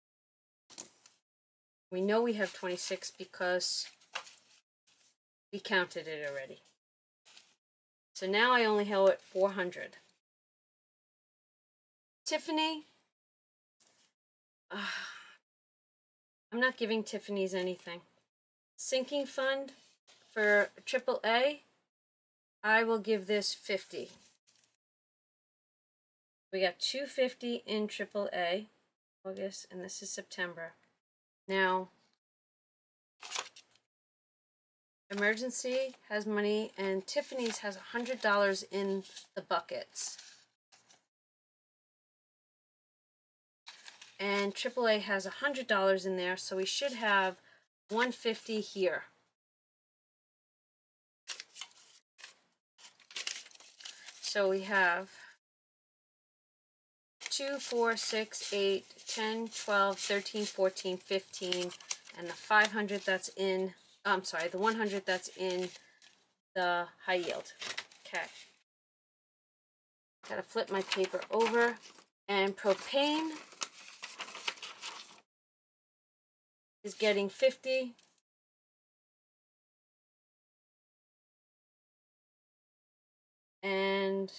We know we have 26 because we counted it already. So now I only owe it 400. Tiffany, I'm not giving Tiffany's anything. Sinking fund for AAA, I will give this 50. We got 250 in AAA, August, and this is September. Now, Emergency has money, and Tiffany's has $100 in the buckets. And AAA has $100 in there, so we should have $150 here. So we have 2, 4, 6, 8, 10, 12, 13, 14, 15, and the 500 that's in, I'm sorry, the 100 that's in the high yield. Okay. Gotta flip my paper over. And propane is getting 50. And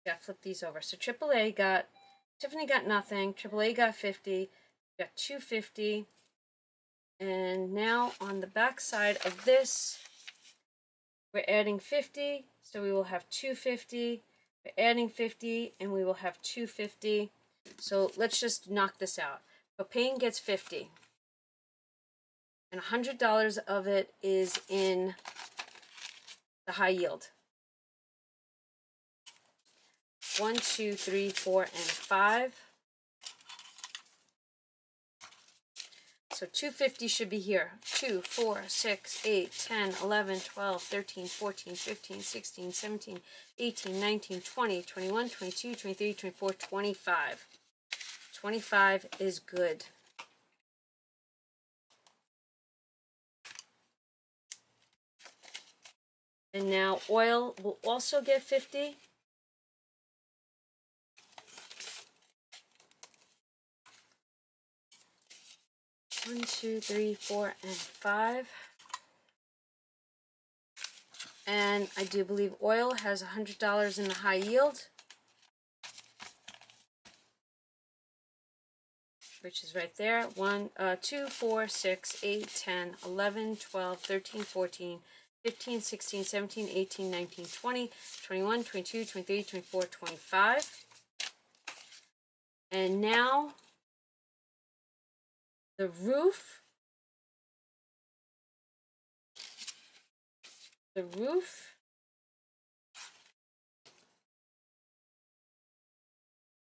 gotta flip these over. So AAA got, Tiffany got nothing. AAA got 50. Got 250. And now on the back side of this, we're adding 50. So we will have 250. We're adding 50, and we will have 250. So let's just knock this out. Propane gets 50. And $100 of it is in the high yield. 1, 2, 3, 4, and 5. So 250 should be here. 2, 4, 6, 8, 10, 11, 12, 13, 14, 15, 16, 17, 18, 19, 20, 21, 22, 23, 24, 25. 25 is good. And now oil will also get 50. One, 2, 3, 4, and 5. And I do believe oil has $100 in the high yield, which is right there. 1, 2, 4, 6, 8, 10, 11, 12, 13, 14, 15, 16, 17, 18, 19, 20, 21, 22, 23, 24, 25. And now the roof. The roof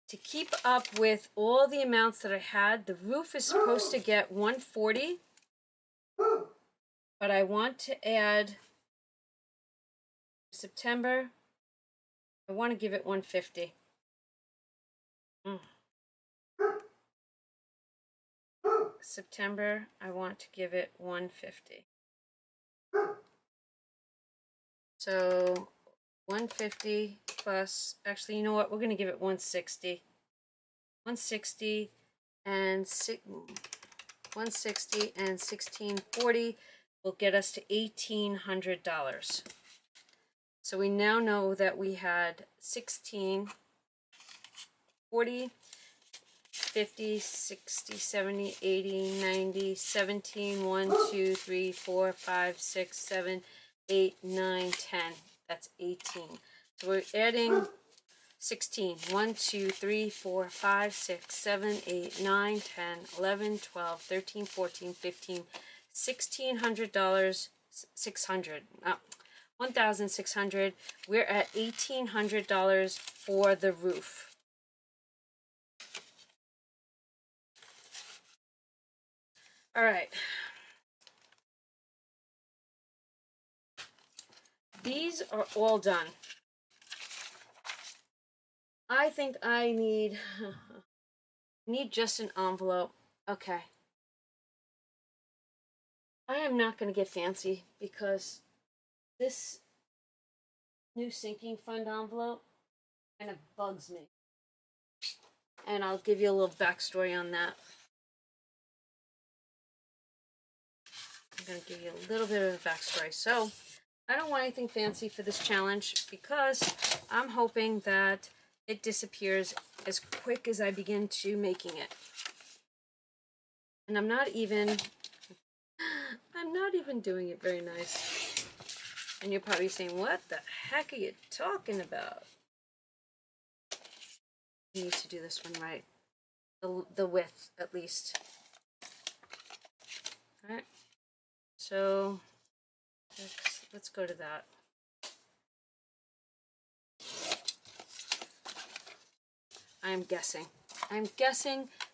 to keep up with all the amounts that I had, the roof is supposed to get 140, but I want to add September. I want to give it 150. September, I want to give it 150. So 150 plus, actually, you know what? We're going to give it 160. 160 and 160 and 1640 will get us to $1,800. So we now know that we had 16, 40, 50, 60, 70, 80, 90, 17, 1, 2, 3, 4, 5, 6, 7, 8, 9, 10. That's 18. So we're adding 16. 1, 2, 3, 4, 5, 6, 7, 8, 9, 10, 11, 12, 13, 14, 15, $1,600, 600. 1,600. We're at $1,800 for the roof. All right. These are all done. I think I need just an envelope. Okay. I am not going to get fancy because this new sinking fund envelope kind of bugs me. And I'll give you a little backstory on that. I'm going to give you a little bit of a backstory. So, I don't want anything fancy for this challenge because I'm hoping that it disappears as quick as I begin to making it. And I'm not even doing it very nice. And you're probably saying, what the heck are you talking about? You need to do this one right. The width, at least. All right. So, let's go to that. I'm guessing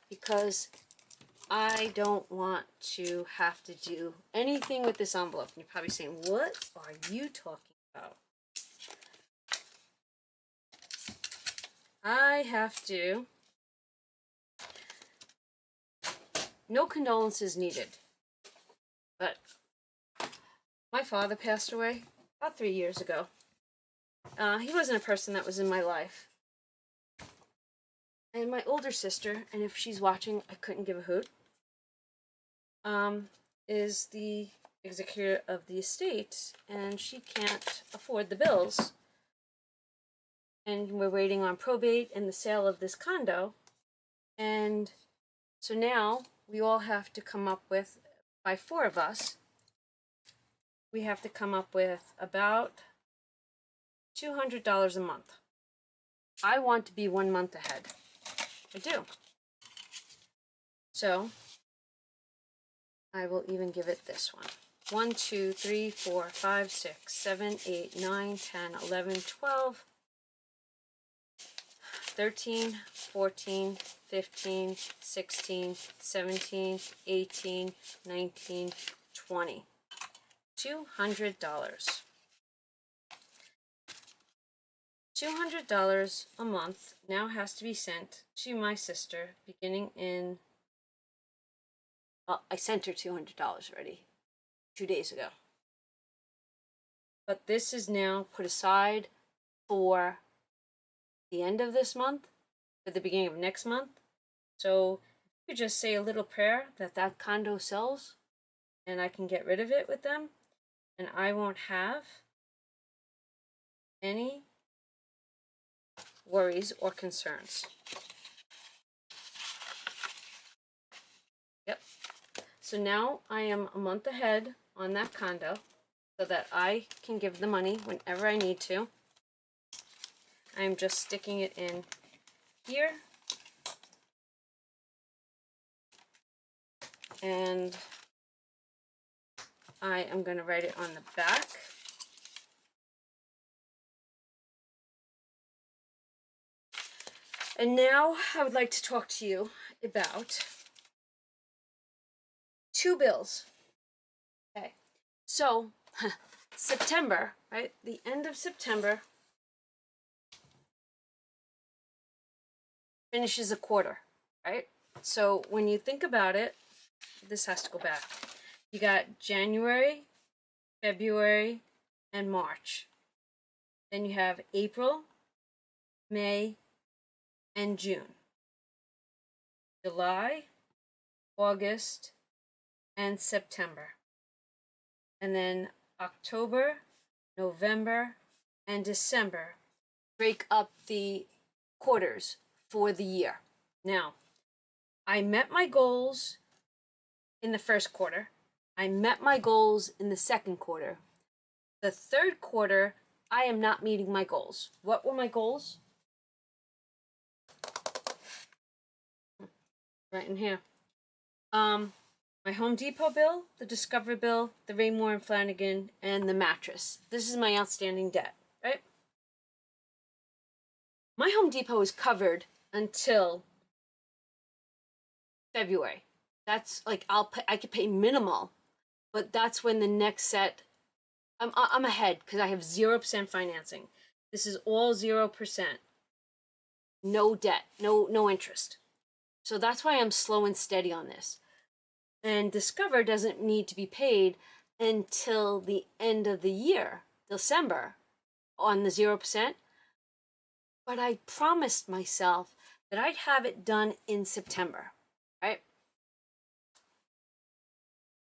because I don't want to have to do anything with this envelope. And you're probably saying, what are you talking about? I have to. No condolences needed. But my father passed away about 3 years ago. He wasn't a person that was in my life. And my older sister, and if she's watching, I couldn't give a hoot, is the executor of the estate, and she can't afford the bills. And we're waiting on probate and the sale of this condo. And so now we all have to come up with, by 4 of us, we have to come up with about $200 a month. I want to be 1 month ahead. I do. So I will even give it this one. 1, 2, 3, 4, 5, 6, 7, 8, 9, 10, 11, 12. 13, 14, 15, 16, 17, 18, 19, 20. $200. $200 a month now has to be sent to my sister beginning in, well, I sent her $200 already 2 days ago. But this is now put aside for the end of this month, for the beginning of next month. So you could just say a little prayer that that condo sells and I can get rid of it with them and I won't have any worries or concerns. Yep. So now I am a month ahead on that condo so that I can give the money whenever I need to. I'm just sticking it in here. And I am going to write it on the back. And now I would like to talk to you about 2 bills. Okay, so September, right? The end of September finishes a quarter, right? So when you think about it, this has to go back. You got January, February, and March. Then you have April, May, and June. July, August, and September. And then October, November, and December break up the quarters for the year. Now, I met my goals in the first quarter. I met my goals in the second quarter. The third quarter, I am not meeting my goals. What were my goals? Right in here. My Home Depot bill, the Discover bill, the Raymore and Flanagan, and the mattress. This is my outstanding debt, right? My Home Depot is covered until February. That's like I could pay minimal, but that's when the next set. I'm ahead because I have 0% financing. This is all 0%. No debt, no interest. So that's why I'm slow and steady on this. And Discover doesn't need to be paid until the end of the year, December, on the 0%. But I promised myself that I'd have it done in September, right?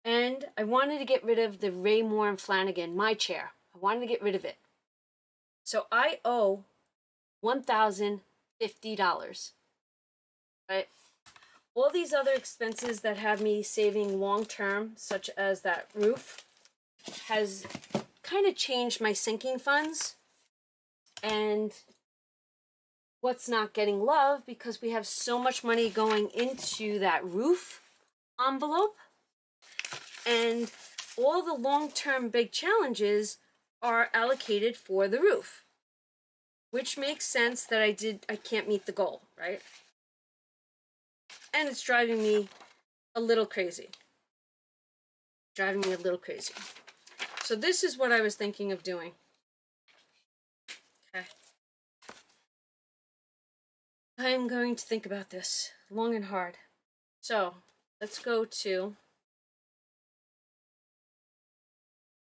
And I wanted to get rid of the Raymore and Flanagan, my chair. I wanted to get rid of it. So I owe $1,050, right? All these other expenses that have me saving long term, such as that roof, has kind of changed my sinking funds. And what's not getting love because we have so much money going into that roof envelope. And all the long-term big challenges are allocated for the roof, which makes sense that I can't meet the goal, right? And it's driving me a little crazy. So this is what I was thinking of doing. Okay. I'm going to think about this long and hard. So let's go to,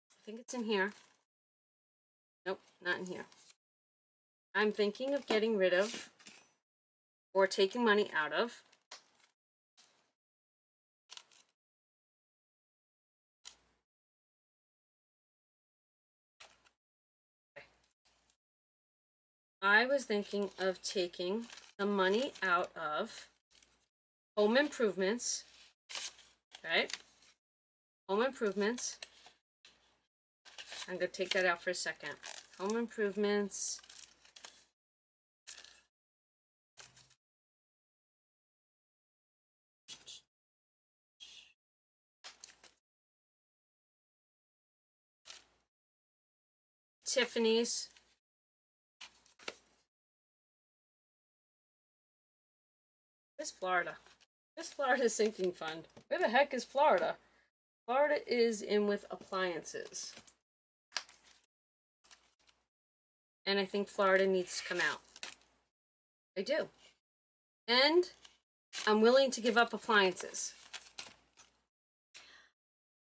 I think it's in here. Nope, not in here. I'm thinking of getting rid of or taking money out of I was thinking of taking the money out of home improvements, right? Home improvements. I'm going to take that out for a second. Home improvements. Tiffany's. Where's Florida? Where's Florida sinking fund? Where the heck is Florida? Florida is in with appliances. And I think Florida needs to come out. I do. And I'm willing to give up appliances.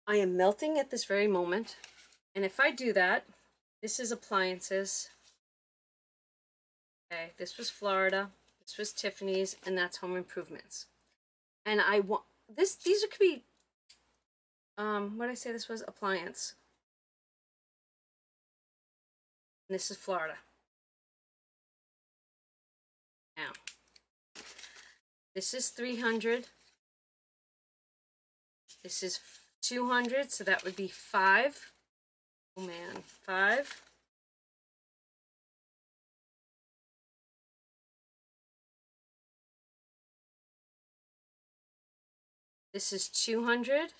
I am melting at this very moment. And if I do that, this is appliances. Okay, this was Florida. This was Tiffany's, and that's home improvements. And I want this. These could be. What did I say? This was appliance. And this is Florida. Now, this is 300. This is 200, so that would be 5. Oh man, 5. This is 200.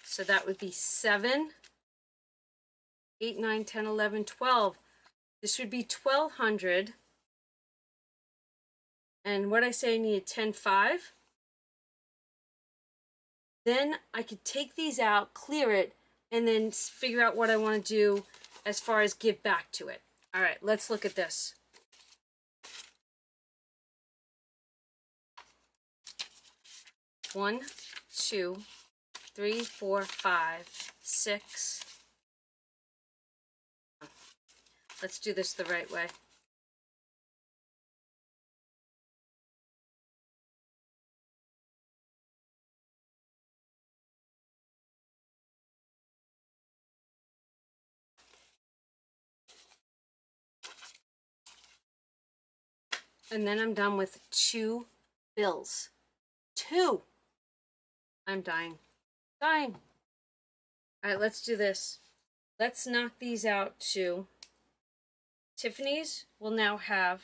So that would be 7, 8, 9, 10, 11, 12. This would be 1,200. And what I say I needed 10, 5. Then I could take these out, clear it, and then figure out what I want to do as far as give back to it. All right, let's look at this. One, 2, 3, 4, 5, 6. Let's do this the right way. And then I'm done with 2 bills. 2. I'm dying. Dying. All right, let's do this. Let's knock these out too. Tiffany's will now have,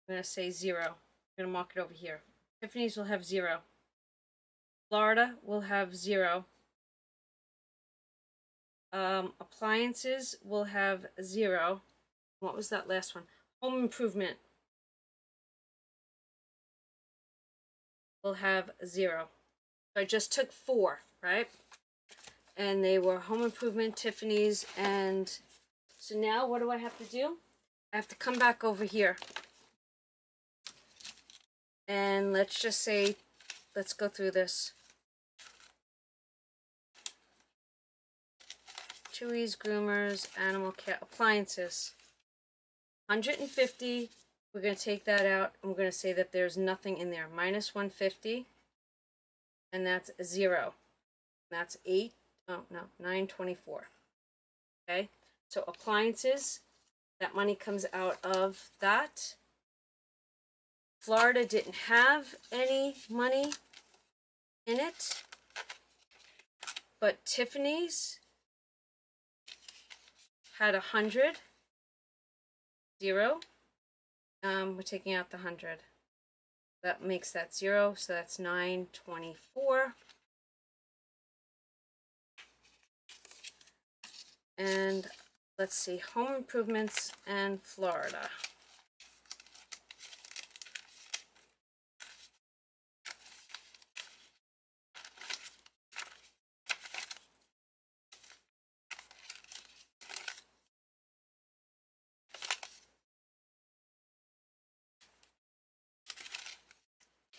I'm going to say 0. I'm going to mark it over here. Tiffany's will have 0. Florida will have 0. Appliances will have 0. What was that last one? Home improvement will have 0. So I just took 4, right? And they were home improvement, Tiffany's, and so now what do I have to do? I have to come back over here. And let's just say, let's go through this. Chewy's, groomers, animal care, appliances. 150, we're going to take that out, and we're going to say that there's nothing in there. Minus 150, and that's 0. That's 8, oh no, 924. Okay, so appliances, that money comes out of that. Florida didn't have any money in it, but Tiffany's had 100, 0. We're taking out the 100. That makes that 0, so that's 924. And let's see, home improvements and Florida.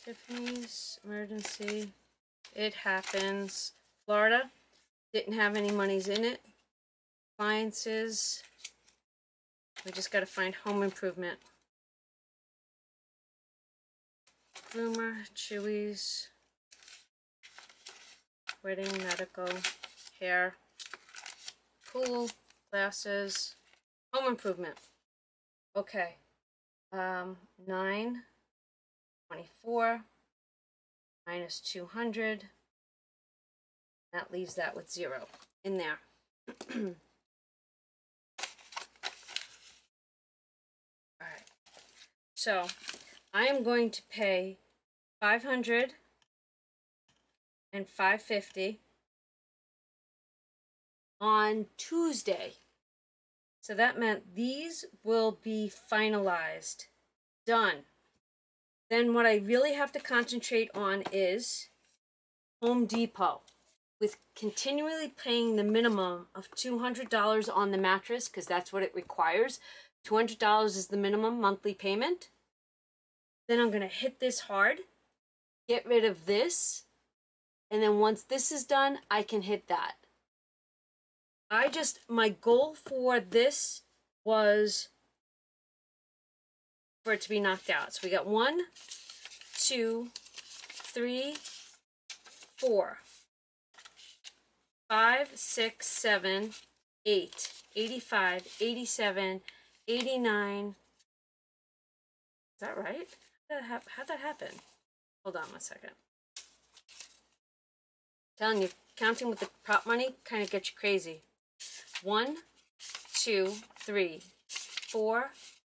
Tiffany's, emergency, it happens. Florida didn't have any monies in it. Appliances, we just got to find home improvement. Groomer, Chewy's, wedding, medical, hair, pool, glasses, home improvement. Okay, 924 minus 200. That leaves that with 0 in there. Alright, so I am going to pay 500 and 550 on Tuesday. So that meant these will be finalized. Done. Then what I really have to concentrate on is Home Depot. With continually paying the minimum of $200 on the mattress, because that's what it requires. $200 is the minimum monthly payment. Then I'm going to hit this hard, get rid of this, and then once this is done, I can hit that. My goal for this was for it to be knocked out. So we got 1, 2, 3, 4, 5, 6, 7, 8, 85, 87, 89. Is that right? How'd that happen? Hold on 1 second. Telling you, counting with the prop money kind of gets you crazy. 1, 2, 3, 4,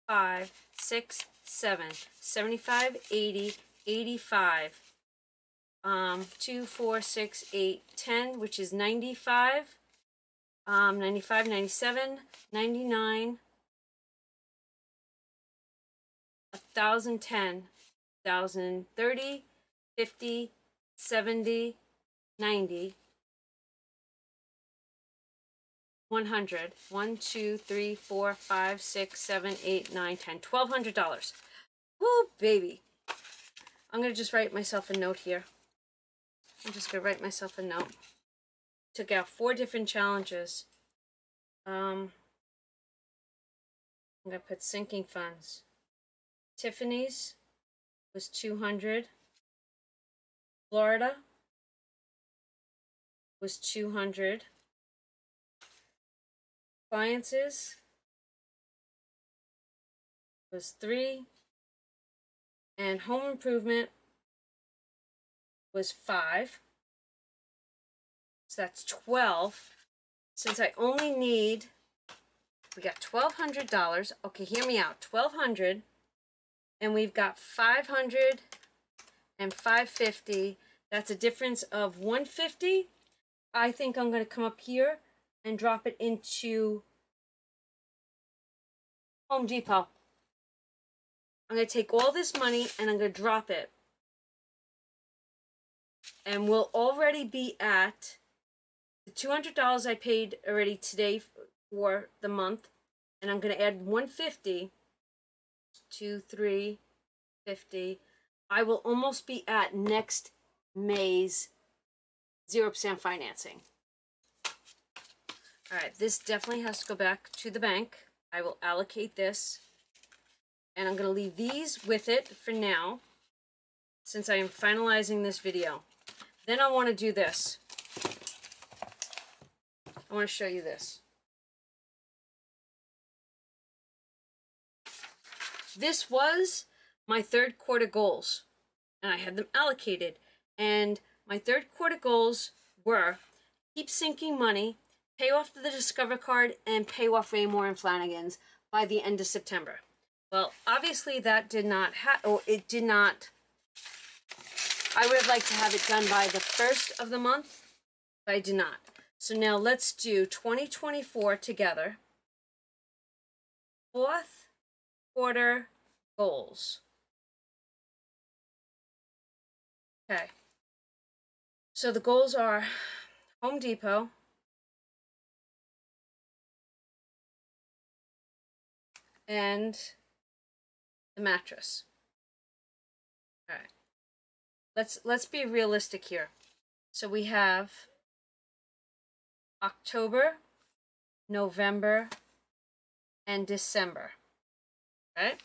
5, 6, 7, 75, 80, 85. 2, 4, 6, 8, 10, which is 95, 95, 97, 99, 1,010, 1,030, 50, 70, 90, 100, 1, 2, 3, 4, 5, 6, 7, 8, 9, 10, $1,200. Woo, baby. I'm going to just write myself a note here. I'm just going to write myself a note. Took out 4 different challenges. I'm going to put sinking funds. Tiffany's was 200. Florida was 200. Appliances was 3. And home improvement was 5. So that's 12. Since I only need, we got $1,200. Okay, hear me out. 1,200, and we've got 500 and 550. That's a difference of 150. I think I'm going to come up here and drop it into Home Depot. I'm going to take all this money and I'm going to drop it. And we'll already be at the $200 I paid already today for the month. And I'm going to add 150, 2, 3, 50. I will almost be at next May's 0% financing. All right, this definitely has to go back to the bank. I will allocate this. And I'm going to leave these with it for now, since I am finalizing this video. Then I want to do this. I want to show you this. This was my third quarter goals, and I had them allocated. And my third quarter goals were keep sinking money, pay off the Discover card, and pay off Raymore and Flanagan's by the end of September. Well, obviously that did not happen, or it did not. I would have liked to have it done by the 1st of the month, but I did not. So now let's do 2024 together. Fourth quarter goals. Okay. So the goals are Home Depot, and the mattress. All right. Let's be realistic here. So we have October, November, and December. Right?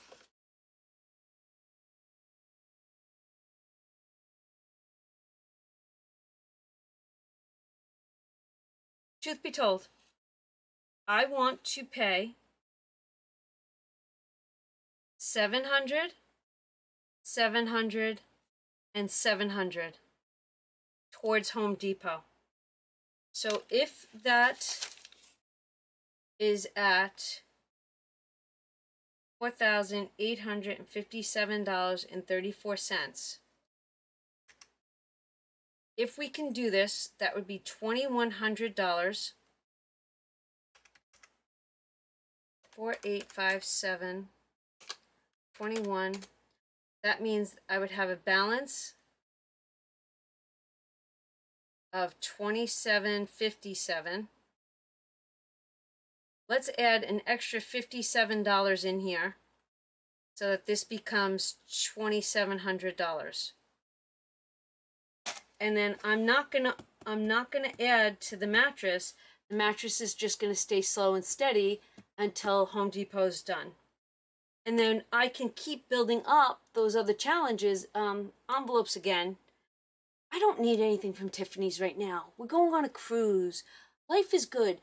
Truth be told, I want to pay 700, 700, and 700 towards Home Depot. So if that is at $4,857.34. If we can do this, that would be $2,100 4, 8, 5, 7, 21. That means I would have a balance of $27.57. Let's add an extra $57 in here so that this becomes $2,700. And then I'm not gonna add to the mattress. The mattress is just gonna stay slow and steady until Home Depot's done. And then I can keep building up those other challenges, envelopes again. I don't need anything from Tiffany's right now. We're going on a cruise. Life is good.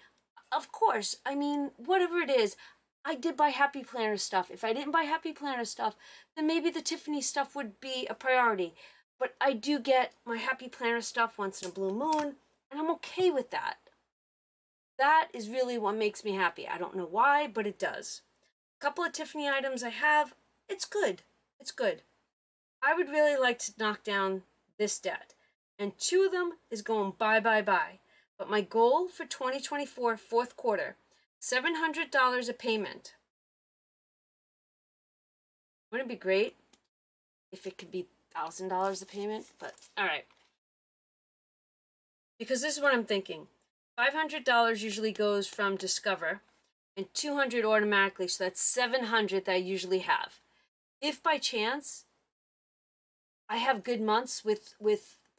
Of course, I mean, whatever it is, I did buy Happy Planner stuff. If I didn't buy Happy Planner stuff, then maybe the Tiffany stuff would be a priority. But I do get my Happy Planner stuff once in a blue moon, and I'm okay with that. That is really what makes me happy. I don't know why, but it does. A couple of Tiffany items I have, it's good. It's good. I would really like to knock down this debt. And 2 of them is going bye, bye, bye. But my goal for 2024 fourth quarter, $700 a payment. Wouldn't it be great if it could be $1,000 a payment? But all right. Because this is what I'm thinking. $500 usually goes from Discover and $200 automatically, so that's $700 that I usually have. If by chance I have good months with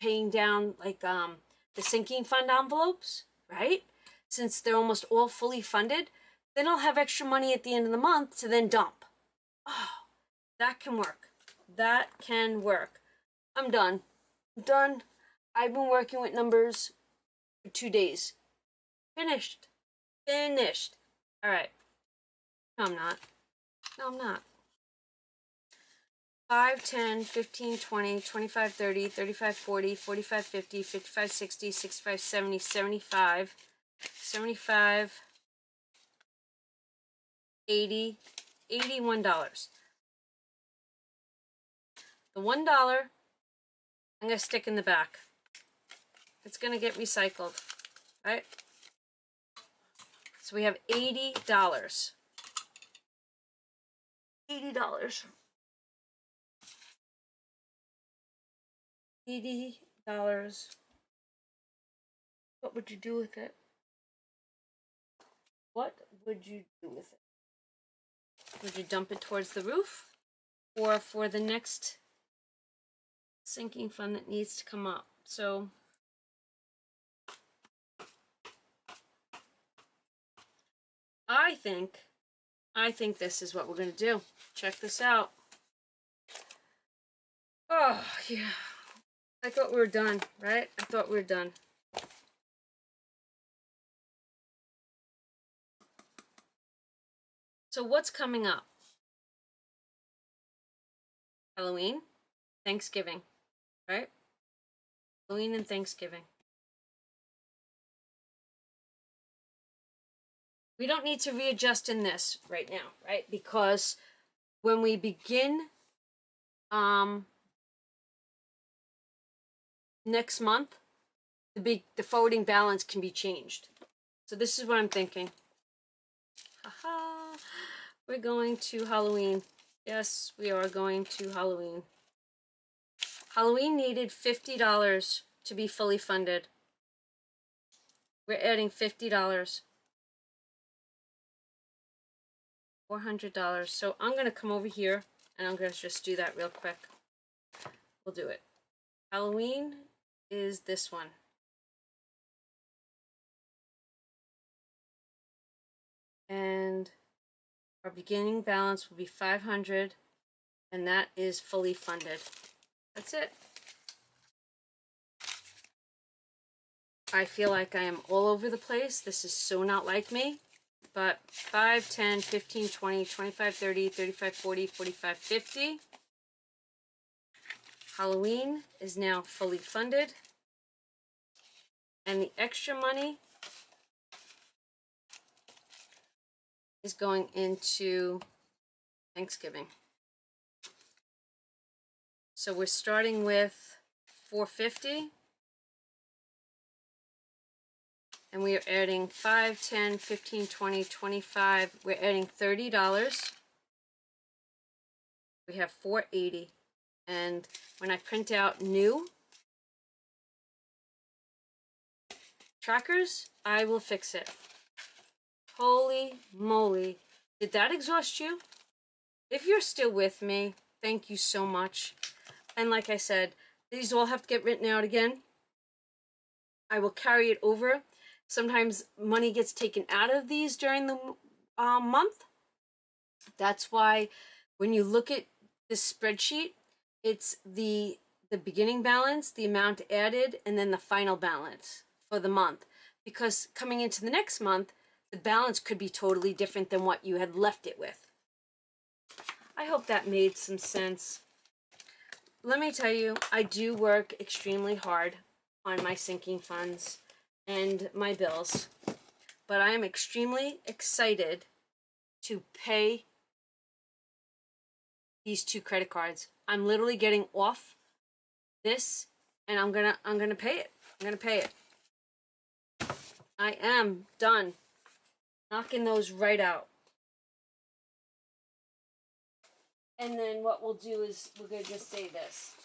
paying down like the sinking fund envelopes, right? Since they're almost all fully funded, then I'll have extra money at the end of the month to then dump. Oh, that can work. That can work. I'm done. I'm done. I've been working with numbers for 2 days. Finished. Finished. All right. No, I'm not. No, I'm not. 5, 10, 15, 20, 25, 30, 35, 40, 45, 50, 55, 60, 65, 70, 75, 75, 80, $81. The $1 I'm going to stick in the back. It's going to get recycled, right? So we have $80. $80. $80. What would you do with it? What would you do with it? Would you dump it towards the roof? Or for the next sinking fund that needs to come up? So I think this is what we're going to do. Check this out. Oh, yeah. I thought we were done, right? I thought we were done. So what's coming up? Halloween, Thanksgiving, right? Halloween and Thanksgiving. We don't need to readjust in this right now, right? Because when we begin next month, the forwarding balance can be changed. So this is what I'm thinking. Haha. We're going to Halloween. Yes, we are going to Halloween. Halloween needed $50 to be fully funded. We're adding $50. $400. So I'm going to come over here and I'm going to just do that real quick. We'll do it. Halloween is this one. And our beginning balance will be $500, and that is fully funded. That's it. I feel like I am all over the place. This is so not like me. But 5, 10, 15, 20, 25, 30, 35, 40, 45, 50. Halloween is now fully funded. And the extra money is going into Thanksgiving. So we're starting with $450. and we are adding 5, 10, 15, 20, 25. We're adding $30. We have 480. And when I print out new trackers, I will fix it. Holy moly. Did that exhaust you? If you're still with me, thank you so much. And like I said, these all have to get written out again. I will carry it over. Sometimes money gets taken out of these during the month. That's why when you look at this spreadsheet, it's the beginning balance, the amount added, and then the final balance for the month. Because coming into the next month, the balance could be totally different than what you had left it with. I hope that made some sense. Let me tell you, I do work extremely hard on my sinking funds and my bills, but I am extremely excited to pay these 2 credit cards. I'm literally getting off this, and I'm gonna pay it. I'm gonna pay it. I am done knocking those right out. And then what we'll do is we're gonna just say this.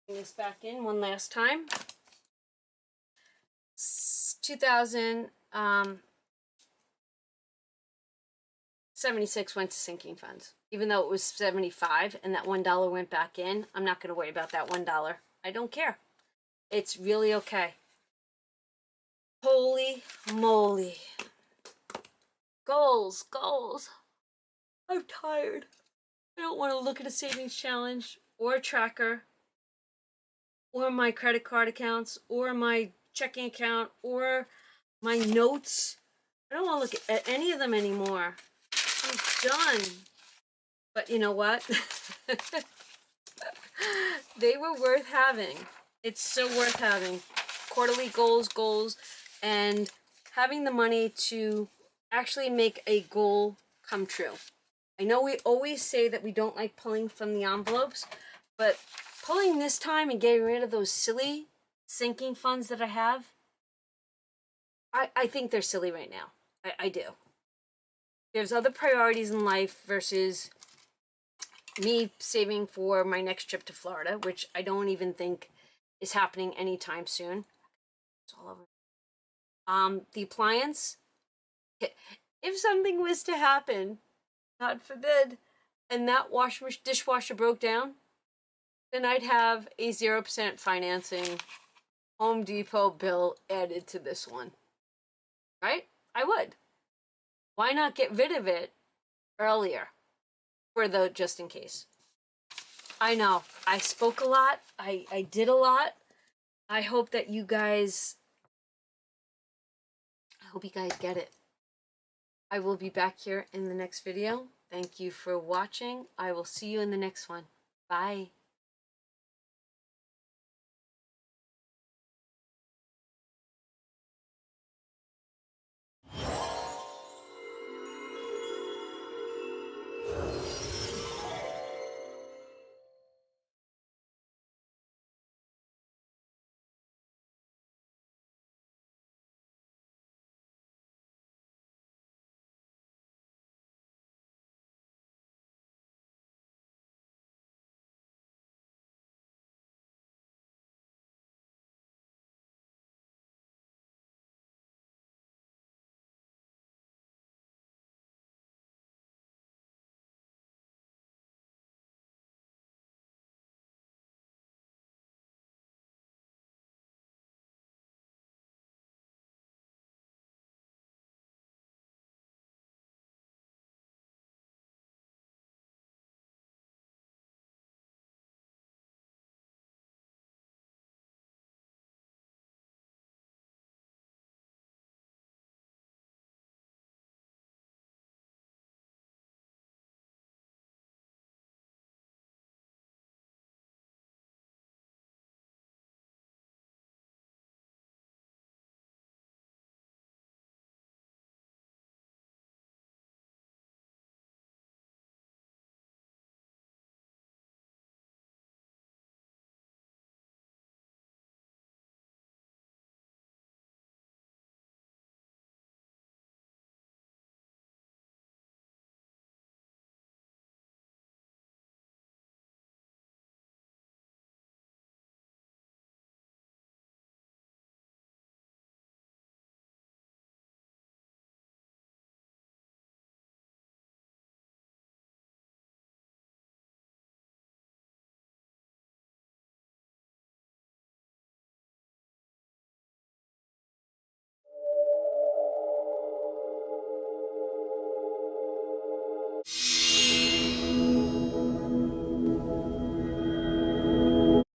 Bring this back in one last time. 2076 went to sinking funds. Even though it was 75 and that $1 went back in, I'm not going to worry about that $1. I don't care. It's really okay. Holy moly. Goals, goals. I'm tired. I don't want to look at a savings challenge or a tracker or my credit card accounts or my checking account or my notes. I don't want to look at any of them anymore. I'm done. But you know what? They were worth having. It's so worth having. Quarterly goals, and having the money to actually make a goal come true. I know we always say that we don't like pulling from the envelopes, but pulling this time and getting rid of those silly sinking funds that I have, I think they're silly right now. I do. There's other priorities in life versus me saving for my next trip to Florida, which I don't even think is happening anytime soon. It's all over. The appliance, if something was to happen, God forbid, and that dishwasher broke down, then I'd have a 0% financing Home Depot bill added to this one. Right? I would. Why not get rid of it earlier for the just in case? I know. I spoke a lot. I did a lot. I hope that you guys get it. I will be back here in the next video. Thank you for watching. I will see you in the next one. Bye.